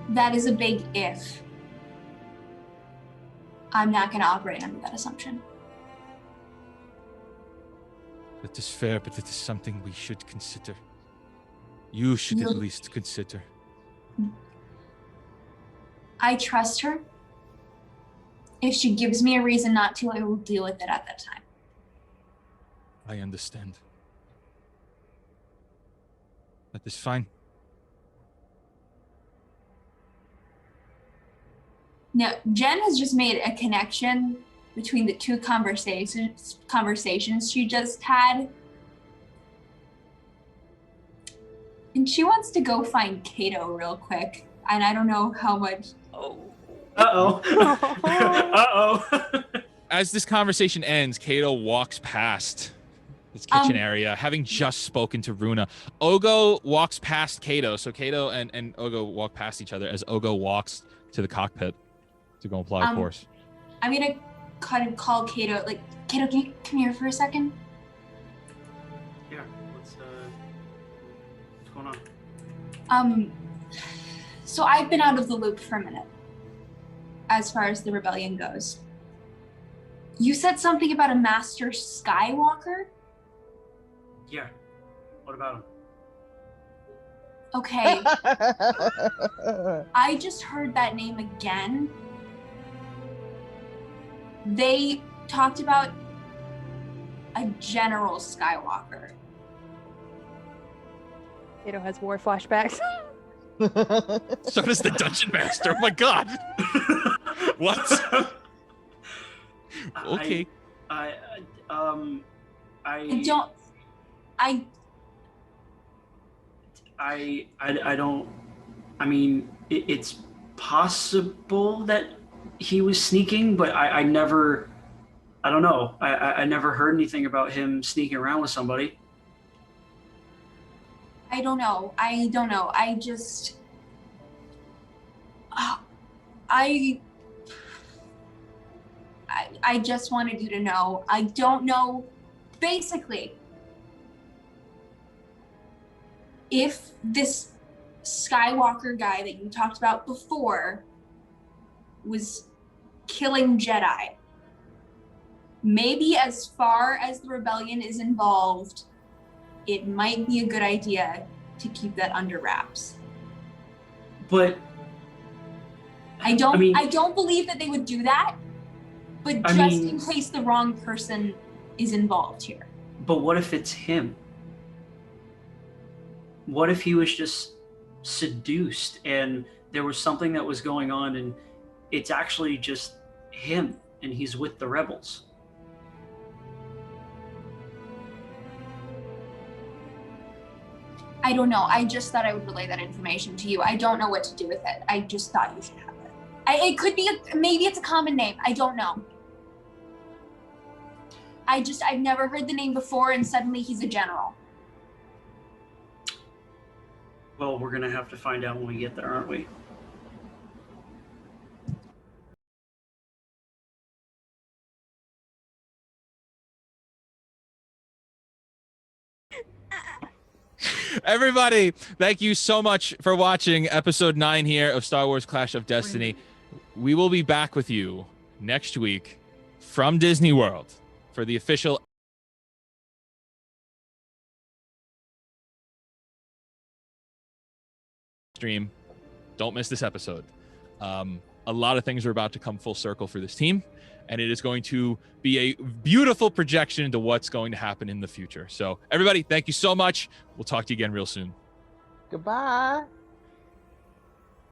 That is a big if. I'm not going to operate under that assumption. That is fair, but it is something we should consider. You should at least consider. I trust her. If she gives me a reason not to, I will deal with it at that time. I understand. That is fine. Now, Jen has just made a connection between the two conversations she just had. And she wants to go find Kato real quick. And I don't know how much. Uh-oh. Uh-oh. As this conversation ends, Kato walks past this kitchen area, having just spoken to Runa. Ogo walks past Kato. So Kato and Ogo walk past each other as Ogo walks to the cockpit to go apply course. I'm gonna kind of call Kato, like, Kato, can you come here for a second? Yeah, what's going on? So I've been out of the loop for a minute, as far as the rebellion goes. You said something about a Master Skywalker? Yeah. What about him? Okay. I just heard that name again. They talked about a General Skywalker. Kato has war flashbacks. So does the Dungeon Master. Oh my god. What? Okay. I don't. I mean, it's possible that he was sneaking, but I never. I don't know. I never heard anything about him sneaking around with somebody. I don't know. I just. I just wanted you to know. I don't know. Basically, if this Skywalker guy that you talked about before was killing Jedi, maybe as far as the rebellion is involved, it might be a good idea to keep that under wraps. But I don't believe that they would do that, but just in case the wrong person is involved here. But what if it's him? What if he was just seduced and there was something that was going on and it's actually just him and he's with the rebels? I don't know. I just thought I would relay that information to you. I don't know what to do with it. I just thought you should have it. It could be, maybe it's a common name. I don't know. I've never heard the name before and suddenly he's a general. Well, we're going to have to find out when we get there, aren't we? Everybody, thank you so much for watching episode 9 here of Star Wars Clash of Destiny. We will be back with you next week from Disney World for the official stream. Don't miss this episode. A lot of things are about to come full circle for this team, and it is going to be a beautiful projection into what's going to happen in the future. So everybody, thank you so much. We'll talk to you again real soon. Goodbye.